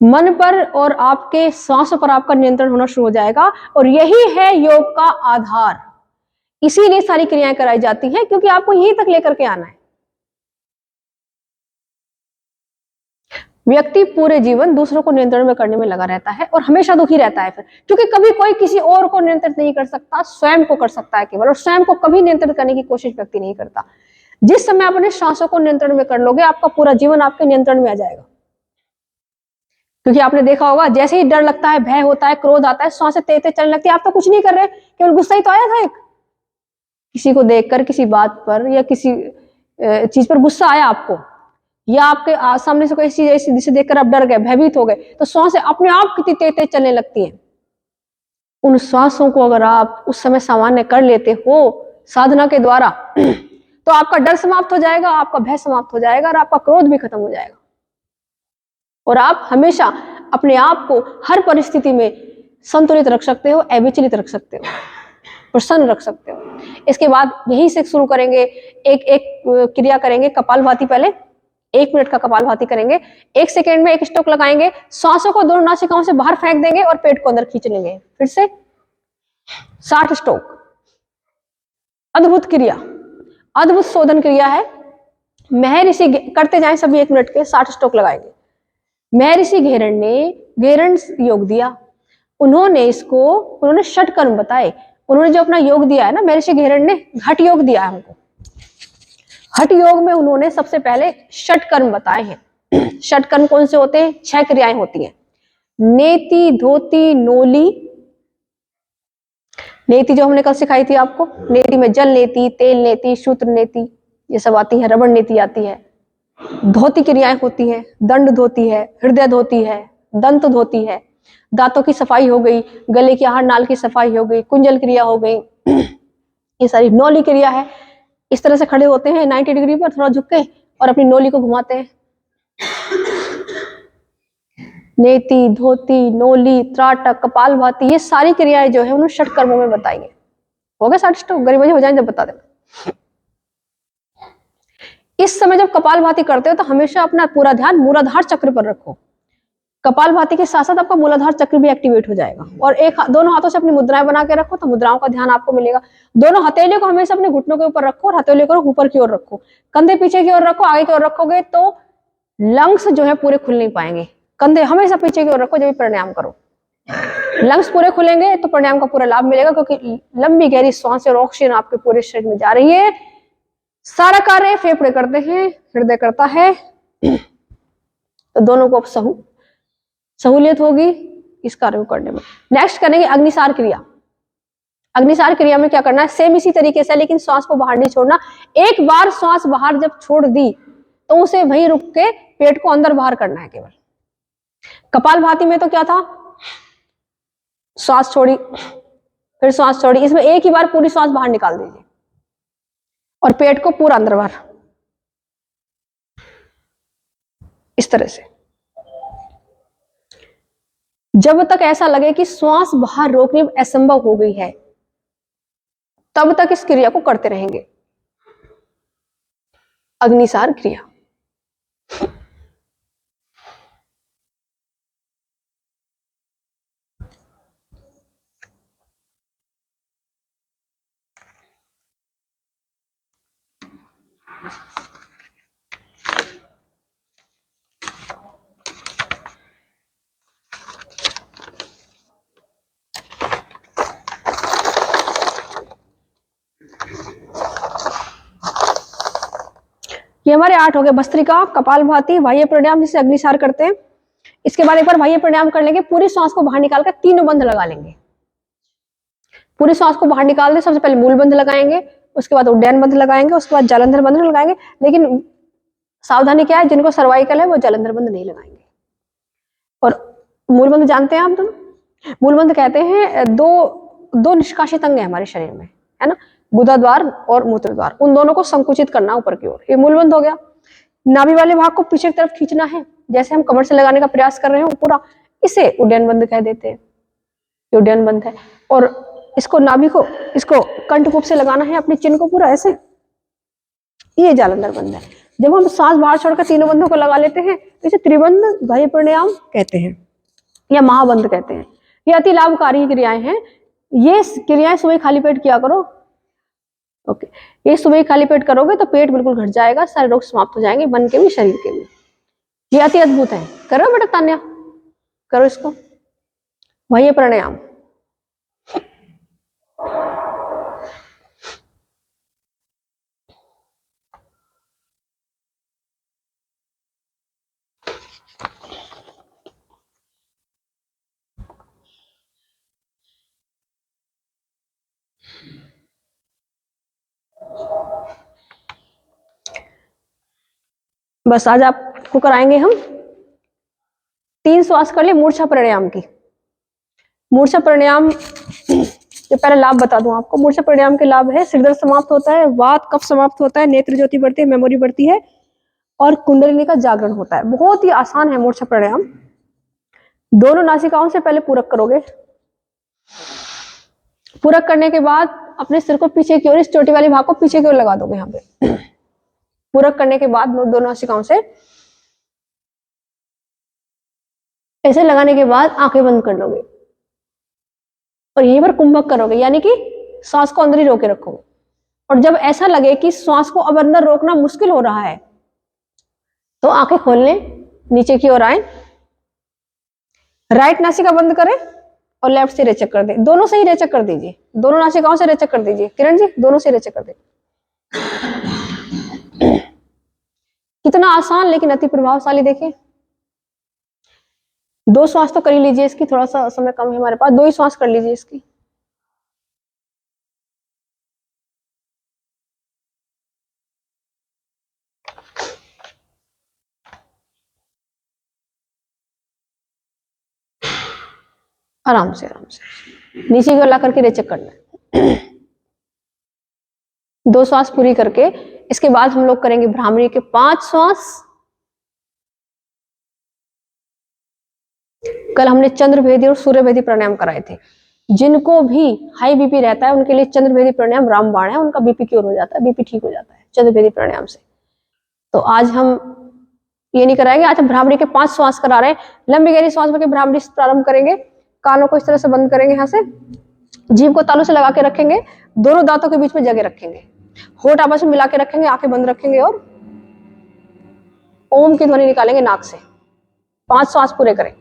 मन पर और आपके सांसों पर आपका नियंत्रण होना शुरू हो जाएगा, और यही है योग का आधार। इसीलिए सारी क्रियाएं कराई जाती हैं, क्योंकि आपको यहीं तक लेकर के आना है। व्यक्ति पूरे जीवन दूसरों को नियंत्रण में करने में लगा रहता है और हमेशा दुखी रहता है फिर, क्योंकि कभी कोई किसी और को नियंत्रित नहीं कर सकता, स्वयं को कर सकता है केवल, और स्वयं को कभी नियंत्रित करने की कोशिश व्यक्ति नहीं करता। जिस समय आप अपने सांसों को नियंत्रण में कर लोगे, आपका पूरा जीवन आपके नियंत्रण में आ जाएगा। क्योंकि आपने देखा होगा जैसे ही डर लगता है, भय होता है, क्रोध आता है, सांसें तेज तेज चलने लगती है। आप तो कुछ नहीं कर रहे, केवल गुस्सा ही तो आया था एक, किसी को देखकर, किसी बात पर या किसी चीज पर गुस्सा आया आपको, या आपके सामने से कोई चीज ऐसी जिसे देखकर आप डर गए, भयभीत हो गए, तो सांसें अपने आप कितनी तेज तेज चलने लगती हैं। उन सांसों को अगर आप उस समय सामान्य कर लेते हो साधना के द्वारा, तो आपका डर समाप्त हो जाएगा, आपका भय समाप्त हो जाएगा और आपका क्रोध भी खत्म हो जाएगा। और आप हमेशा अपने आप को हर परिस्थिति में संतुलित रख सकते हो, अविचलित रख सकते हो, प्रसन्न रख सकते हो। इसके बाद यही से शुरू करेंगे, एक एक क्रिया करेंगे। कपालभाति, पहले 1 मिनट का कपालभाति करेंगे। 1 सेकेंड में 1 स्ट्रोक लगाएंगे, सांसों को दोनों नासिकाओं से बाहर फेंक देंगे और पेट को अंदर खींच लेंगे। फिर से 60 स्ट्रोक। अद्भुत क्रिया, अद्भुत शोधन क्रिया है। महर्षि करते जाएं सभी 1 मिनट के 60 स्ट्रोक लगाएंगे। महर्षि घेरण ने घेरण योग दिया, उन्होंने षटकर्म बताए। उन्होंने जो अपना योग दिया है ना, महर्षि घेरण ने हठ योग दिया है हमको। हठ योग में उन्होंने सबसे पहले षटकर्म बताए हैं। षटकर्म कौन से होते हैं? 6 क्रियाएं होती हैं। नेति, धोती, नोली। नेति जो हमने कल सिखाई थी आपको, नेति में जल नेति, तेल नेति, सूत्र नेति, ये सब आती है। रबड़ नेति आती है। धोती क्रियाएं होती हैं, दंड धोती है, हृदय धोती है, दंत धोती है, दांतों की सफाई हो गई, गले की आहार नाल की सफाई हो गई, कुंजल क्रिया हो गई, ये सारी। नौली क्रिया है, इस तरह से खड़े होते हैं 90 डिग्री पर, थोड़ा झुक के, और अपनी नौली को घुमाते हैं। नेति, धोती, नौली, त्राटक, कपालभाति, ये सारी क्रियाएं जो है उन्होंने षटकर्मों में बताई है। हो गए 60 स्ट्रोक? गरीब हो जाए जब बता देना। इस समय जब कपालभाति करते हो तो हमेशा अपना पूरा ध्यान मूलाधार चक्र पर रखो। कपालभाति के साथ साथ आपका मूलाधार चक्र भी एक्टिवेट हो जाएगा। और दोनों हाथों से अपनी मुद्राएं बना के रखो, तो मुद्राओं का ध्यान आपको मिलेगा। दोनों हथेलियों को हमेशा अपने घुटनों के ऊपर रखो और हथेलियों को ऊपर की ओर रखो। कंधे पीछे की ओर रखो, आगे की ओर रखोगे तो लंग्स जो है पूरे खुल नहीं पाएंगे। कंधे हमेशा पीछे की ओर रखो जब भी प्राणायाम करो। लंग्स पूरे खुलेंगे तो प्राणायाम का पूरा लाभ मिलेगा, क्योंकि लंबी गहरी सांसें और ऑक्सीजन आपके पूरे शरीर में जा रही है। सारा कार्य फेफड़े करते हैं, हृदय करता है, तो दोनों को सहूलियत होगी इस कार्य को करने में। नेक्स्ट करेंगे अग्निसार क्रिया। अग्निसार क्रिया में क्या करना है? सेम इसी तरीके से, लेकिन श्वास को बाहर नहीं छोड़ना। एक बार श्वास बाहर जब छोड़ दी तो उसे वहीं रुक के पेट को अंदर बाहर करना है केवल। कपालभाति में तो क्या था? श्वास छोड़ी, फिर श्वास छोड़ी। इसमें एक ही बार पूरी श्वास बाहर निकाल दीजिए और पेट को पूरा अंदर बाहर, इस तरह से। जब तक ऐसा लगे कि श्वास बाहर रोकनी असंभव हो गई है, तब तक इस क्रिया को करते रहेंगे। अग्निसार क्रिया। ये हमारे 8 हो गए। भस्त्रिका, कपालभाति, बाह्य प्राणायाम जिसे अग्निसार करते हैं। इसके बाद एक बार बाह्य प्राणायाम कर लेंगे, पूरी सांस को बाहर निकालकर 3 बंध लगा लेंगे। पूरी सांस को बाहर निकाल दे, सबसे पहले मूल बंध लगाएंगे, उसके बाद उड्डयन बंध लगाएंगे, उसके बाद जालंधर बंध लगाएंगे। लेकिन सावधानी क्या है, जिनको सर्वाइकल है वो जालंधर बंध नहीं लगाएंगे। और मूल बंध जानते हैं आप दोनों? मूल बंध कहते हैं दो निष्कासित अंग है हमारे शरीर में, है ना, गुदा द्वार और मूत्र द्वार। उन दोनों को संकुचित करना ऊपर की ओर, ये मूल बंध हो गया। नाभि वाले भाग को पीछे की तरफ खींचना है, जैसे हम कमर से लगाने का प्रयास कर रहे हो पूरा, इसे उड्डयन बंध कह देते हैं। ये उड्डयन बंध है। और इसको नाभि को, इसको कंठकूप से लगाना है अपनी चिन्ह को पूरा ऐसे, ये जालंधर बंध है। जब हम सांस बाहर छोड़कर 3 बंधों को लगा लेते हैं तो इसे त्रिबंध बाह्य प्राणायाम कहते हैं या महाबंध कहते हैं। ये अति लाभकारी क्रियाएं हैं। ये क्रियाएं सुबह खाली पेट किया करो। ओके, ये सुबह खाली पेट करोगे तो पेट बिल्कुल घट जाएगा, सारे रोग समाप्त हो जाएंगे, मन के भी शरीर के भी। ये अति अद्भुत है। करो बेटा तान्या, करो इसको बाह्य प्राणायाम। बस आज आपको कराएंगे हम 3 श्वास कर लिए मूर्छा प्राणायाम की। मूर्छा प्राणायाम के पहले लाभ बता दूं आपको। मूर्छा प्राणायाम के लाभ है, सिरदर्द समाप्त होता है, वात कफ समाप्त होता है, नेत्र ज्योति बढ़ती है, मेमोरी बढ़ती है और कुंडलिनी का जागरण होता है। बहुत ही आसान है मूर्छा प्राणायाम। दोनों नासिकाओं से पहले पूरक करोगे। पूरक करने के बाद अपने सिर को पीछे की ओर, इस चोटी वाली भाग को पीछे की ओर लगा दोगे यहाँ पे। पूरक करने के बाद दोनों नासिकाओं से ऐसे लगाने के बाद आंखें बंद कर लोगे और यहीं पर कुंभक करोगे, यानी कि श्वास को अंदर ही रोके रखोगे। और जब ऐसा लगे कि श्वास को अब अंदर रोकना मुश्किल हो रहा है तो आंखें खोल लें, नीचे की ओर आए, राइट नासिका बंद करें और लेफ्ट से रेचक कर दें। दोनों से ही रेचक कर दीजिए, दोनों नासिकाओं से रेचक कर दीजिए। किरण जी, दोनों से रेचक कर दें। कितना आसान लेकिन अति प्रभावशाली। देखिए 2 श्वास तो कर ही लीजिए इसकी, थोड़ा सा समय कम है हमारे पास, 2 ही श्वास कर लीजिए इसकी। आराम से नीचे की ओर ला करके रेचक करना है। 2 श्वास पूरी करके इसके बाद हम लोग करेंगे भ्रामरी के 5 श्वास। कल हमने चंद्रभेदी और सूर्यभेदी प्राणायाम कराए थे। जिनको भी हाई बीपी रहता है उनके लिए चंद्रभेदी प्राणायाम रामबाण है, उनका बीपी क्योर हो जाता है, बीपी ठीक हो जाता है चंद्रभेदी प्राणायाम से। तो आज हम ये नहीं कराएंगे, आज हम भ्रामरी के 5 श्वास करा रहे हैं। लंबी गहरी श्वास लेके भ्रामरी प्रारंभ करेंगे। कानों को इस तरह से बंद करेंगे, यहाँ से जीभ को तालू से लगा के रखेंगे, दोनों दांतों के बीच में जगह रखेंगे, होठ आपस में मिला के रखेंगे, आंखें बंद रखेंगे और ओम की ध्वनि निकालेंगे नाक से। 5 श्वास पूरे करें।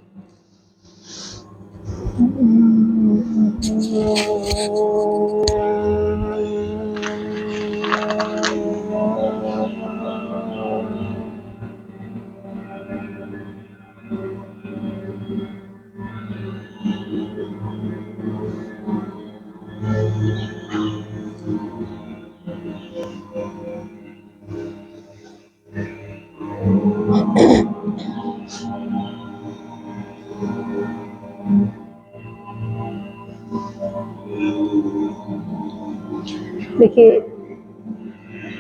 देखिए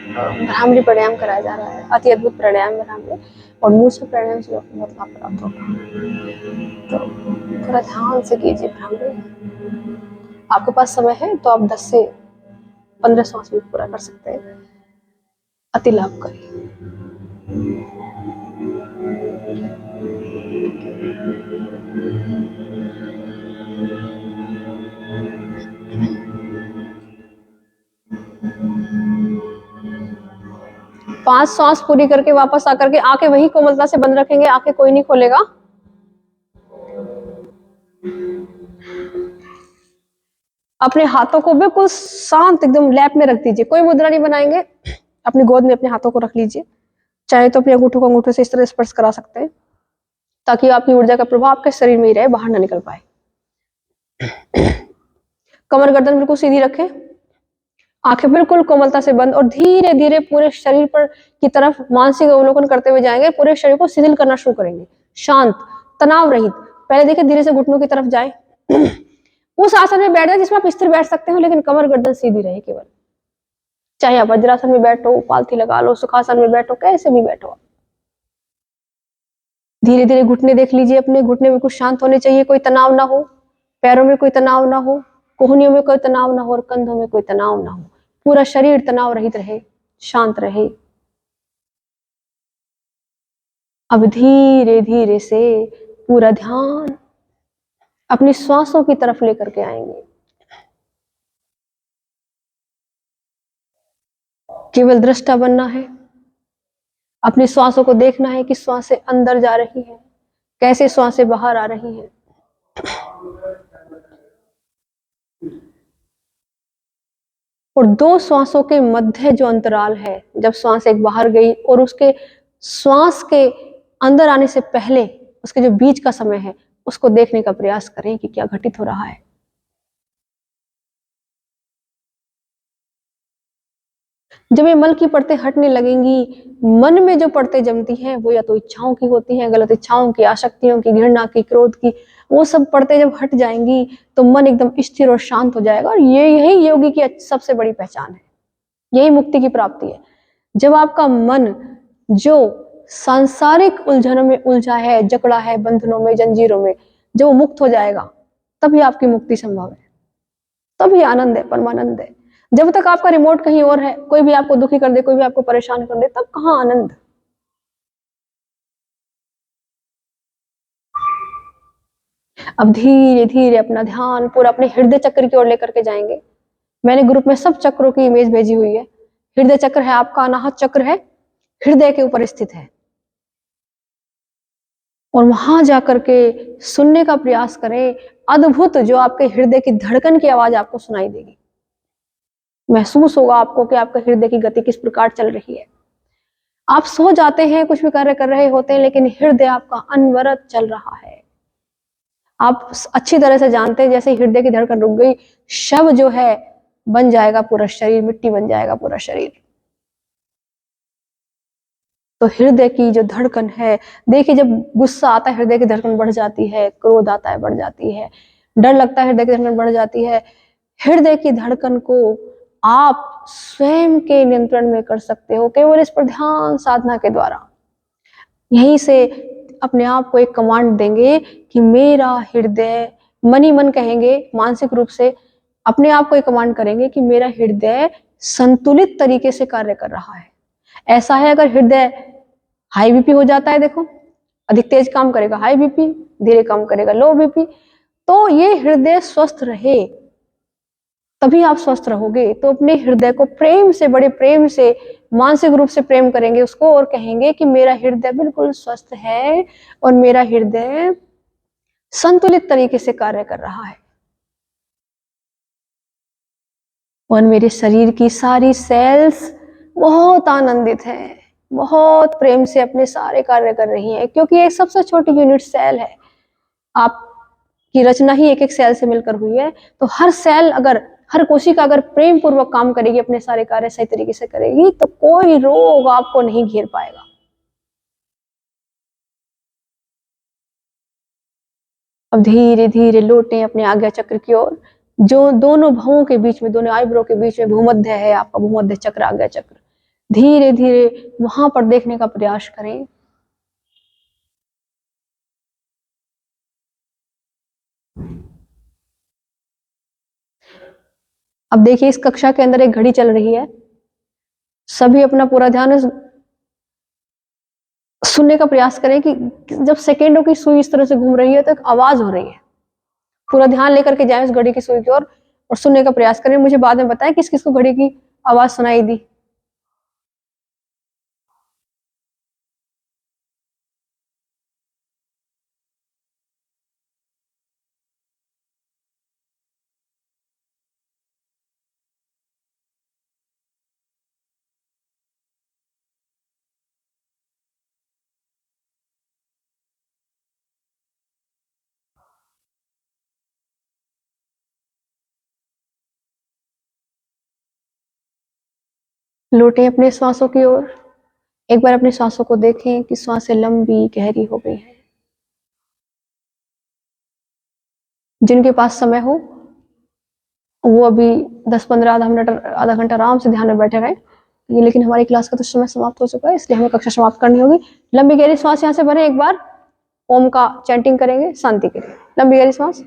भ्रामरी प्राणायाम कराया जा रहा है, अति अद्भुत प्राणायाम भ्रामरी, और मूर्छा प्राणायाम से बहुत लाभ प्राप्त होगा। तो थोड़ा ध्यान से कीजिए भ्रामरी। आपके पास समय है तो आप 10 से 15 श्वास भी पूरा कर सकते हैं, अति लाभकारी। पांच सांस पूरी करके वापस आकर के आंखें वही कोमलता से बंद रखेंगे, आंखें कोई नहीं खोलेगा। अपने हाथों को बिल्कुल शांत एकदम लैप में रख दीजिए, कोई मुद्रा नहीं बनाएंगे। अपनी गोद में अपने हाथों को रख लीजिए, चाहे तो अपने अंगूठों को अंगूठों से इस तरह स्पर्श करा सकते हैं ताकि आपकी ऊर्जा का प्रभाव आपके शरीर में ही रहे, बाहर ना निकल पाए। कमर गर्दन बिल्कुल सीधी रखें, आंखें बिल्कुल कोमलता से बंद और धीरे धीरे पूरे शरीर पर की तरफ मानसिक अवलोकन करते हुए जाएंगे। पूरे शरीर को शिथिल करना शुरू करेंगे, शांत तनाव रहित। पहले देखिए धीरे से घुटनों की तरफ जाए। उस आसन में बैठ जाए जिसमें आप स्थिर बैठ सकते हो, लेकिन कमर गर्दन सीधी रहे केवल। चाहे आप वज्रासन में बैठो, पालथी लगा लो, सुखासन में बैठो, कैसे भी बैठो। धीरे धीरे घुटने देख लीजिए, अपने घुटने में कुछ शांत होने चाहिए, कोई तनाव ना हो, पैरों में कोई तनाव ना हो, कोहनियों में कोई तनाव ना हो और कंधों में कोई तनाव ना हो। पूरा शरीर तनाव रहित रहे, शांत रहे। अब धीरे धीरे से पूरा ध्यान अपनी श्वासों की तरफ लेकर के आएंगे। केवल दृष्टा बनना है, अपनी श्वासों को देखना है कि श्वासें अंदर जा रही है, कैसे श्वासें बाहर आ रही है। और 2 श्वासों के मध्य जो अंतराल है, जब श्वास एक बाहर गई और उसके श्वास के अंदर आने से पहले उसके जो बीच का समय है, उसको देखने का प्रयास करें कि क्या घटित हो रहा है। जब ये मल की परतें हटने लगेंगी, मन में जो परतें जमती हैं वो या तो इच्छाओं की होती हैं, गलत इच्छाओं की, आसक्तियों की, घृणा की, क्रोध की, वो सब परतें जब हट जाएंगी तो मन एकदम स्थिर और शांत हो जाएगा। और यही योगी की सबसे बड़ी पहचान है, यही मुक्ति की प्राप्ति है। जब आपका मन जो सांसारिक उलझनों में उलझा है, जकड़ा है बंधनों में, जंजीरों में, जब वो मुक्त हो जाएगा तभी आपकी मुक्ति संभव है, तभी आनंद है, परमानंद है। जब तक आपका रिमोट कहीं और है, कोई भी आपको दुखी कर दे, कोई भी आपको परेशान कर दे, तब कहाँ आनंद। अब धीरे धीरे अपना ध्यान पूरा अपने हृदय चक्र की ओर लेकर के जाएंगे। मैंने ग्रुप में सब चक्रों की इमेज भेजी हुई है। हृदय चक्र है आपका, अनाहत चक्र है, हृदय के ऊपर स्थित है। और वहां जाकर के सुनने का प्रयास करें, अद्भुत जो आपके हृदय की धड़कन की आवाज आपको सुनाई देगी। महसूस होगा आपको कि आपके हृदय की गति किस प्रकार चल रही है। आप सो जाते हैं, कुछ भी कार्य कर रहे होते हैं, लेकिन हृदय आपका अनवरत चल रहा है। आप अच्छी तरह से जानते हैं जैसे हृदय की धड़कन रुक गई, शव जो है बन जाएगा पूरा शरीर, मिट्टी बन जाएगा पूरा शरीर। तो हृदय की जो धड़कन है, देखिए जब गुस्सा आता है हृदय की धड़कन बढ़ जाती है, क्रोध आता है बढ़ जाती है, डर लगता है हृदय की धड़कन बढ़ जाती है। हृदय की धड़कन को आप स्वयं के नियंत्रण में कर सकते हो, केवल इस पर ध्यान साधना के द्वारा। यहीं से अपने आप को एक कमांड देंगे कि मेरा हृदय, मन ही मन कहेंगे, मानसिक रूप से अपने आप को एक कमांड करेंगे कि मेरा हृदय संतुलित तरीके से कार्य कर रहा है। ऐसा है अगर हृदय हाई बीपी हो जाता है, देखो अधिक तेज काम करेगा हाई बीपी, धीरे काम करेगा लो बीपी। तो ये हृदय स्वस्थ रहे तभी आप स्वस्थ रहोगे। तो अपने हृदय को प्रेम से, बड़े प्रेम से, मानसिक रूप से प्रेम करेंगे उसको और कहेंगे कि मेरा हृदय बिल्कुल स्वस्थ है और मेरा हृदय संतुलित तरीके से कार्य कर रहा है और मेरे शरीर की सारी सेल्स बहुत आनंदित हैं, बहुत प्रेम से अपने सारे कार्य कर रही हैं, क्योंकि एक सबसे छोटी यूनिट सेल है। आपकी रचना ही एक एक सेल से मिलकर हुई है। तो हर सेल अगर, हर कोशिका अगर प्रेम पूर्वक काम करेगी, अपने सारे कार्य सही तरीके से करेगी, तो कोई रोग आपको नहीं घेर पाएगा। अब धीरे धीरे लौटें अपने आज्ञा चक्र की ओर, जो दोनों भवों के बीच में, दोनों आईब्रो के बीच में भूमध्य है आपका, भूमध्य चक्र, आज्ञा चक्र। धीरे धीरे वहां पर देखने का प्रयास करें। अब देखिए इस कक्षा के अंदर एक घड़ी चल रही है, सभी अपना पूरा ध्यान सुनने का प्रयास करें कि जब सेकेंडों की सुई इस तरह से घूम रही है तो एक आवाज हो रही है। पूरा ध्यान लेकर के जाएं उस घड़ी की सुई की ओर और सुनने का प्रयास करें। मुझे बाद में बताएं किस किस को घड़ी की आवाज सुनाई दी। लौटें अपने श्वासों की ओर। एक बार अपने श्वासों को देखें कि श्वासें लंबी गहरी हो गई हैं। जिनके पास समय हो वो अभी 10-15 आधा मिनट, आधा घंटा आराम से ध्यान में बैठे रहे। लेकिन हमारी क्लास का तो समय समाप्त हो चुका है, इसलिए हमें कक्षा समाप्त करनी होगी। लंबी गहरी श्वास यहाँ से भरें, एक बार ओम का चैंटिंग करेंगे शांति के लिए। लंबी गहरी श्वास।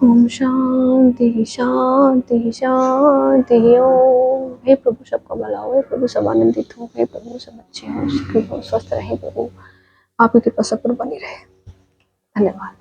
ओम शांति शांति शांति ओम। हे प्रभु सबका भला हो, हे प्रभु सब आनंदित हो, हे प्रभु सब अच्छे हो, सुखी हो, स्वस्थ रहे प्रभु, आपकी कृपा सब पर बनी रहे। धन्यवाद।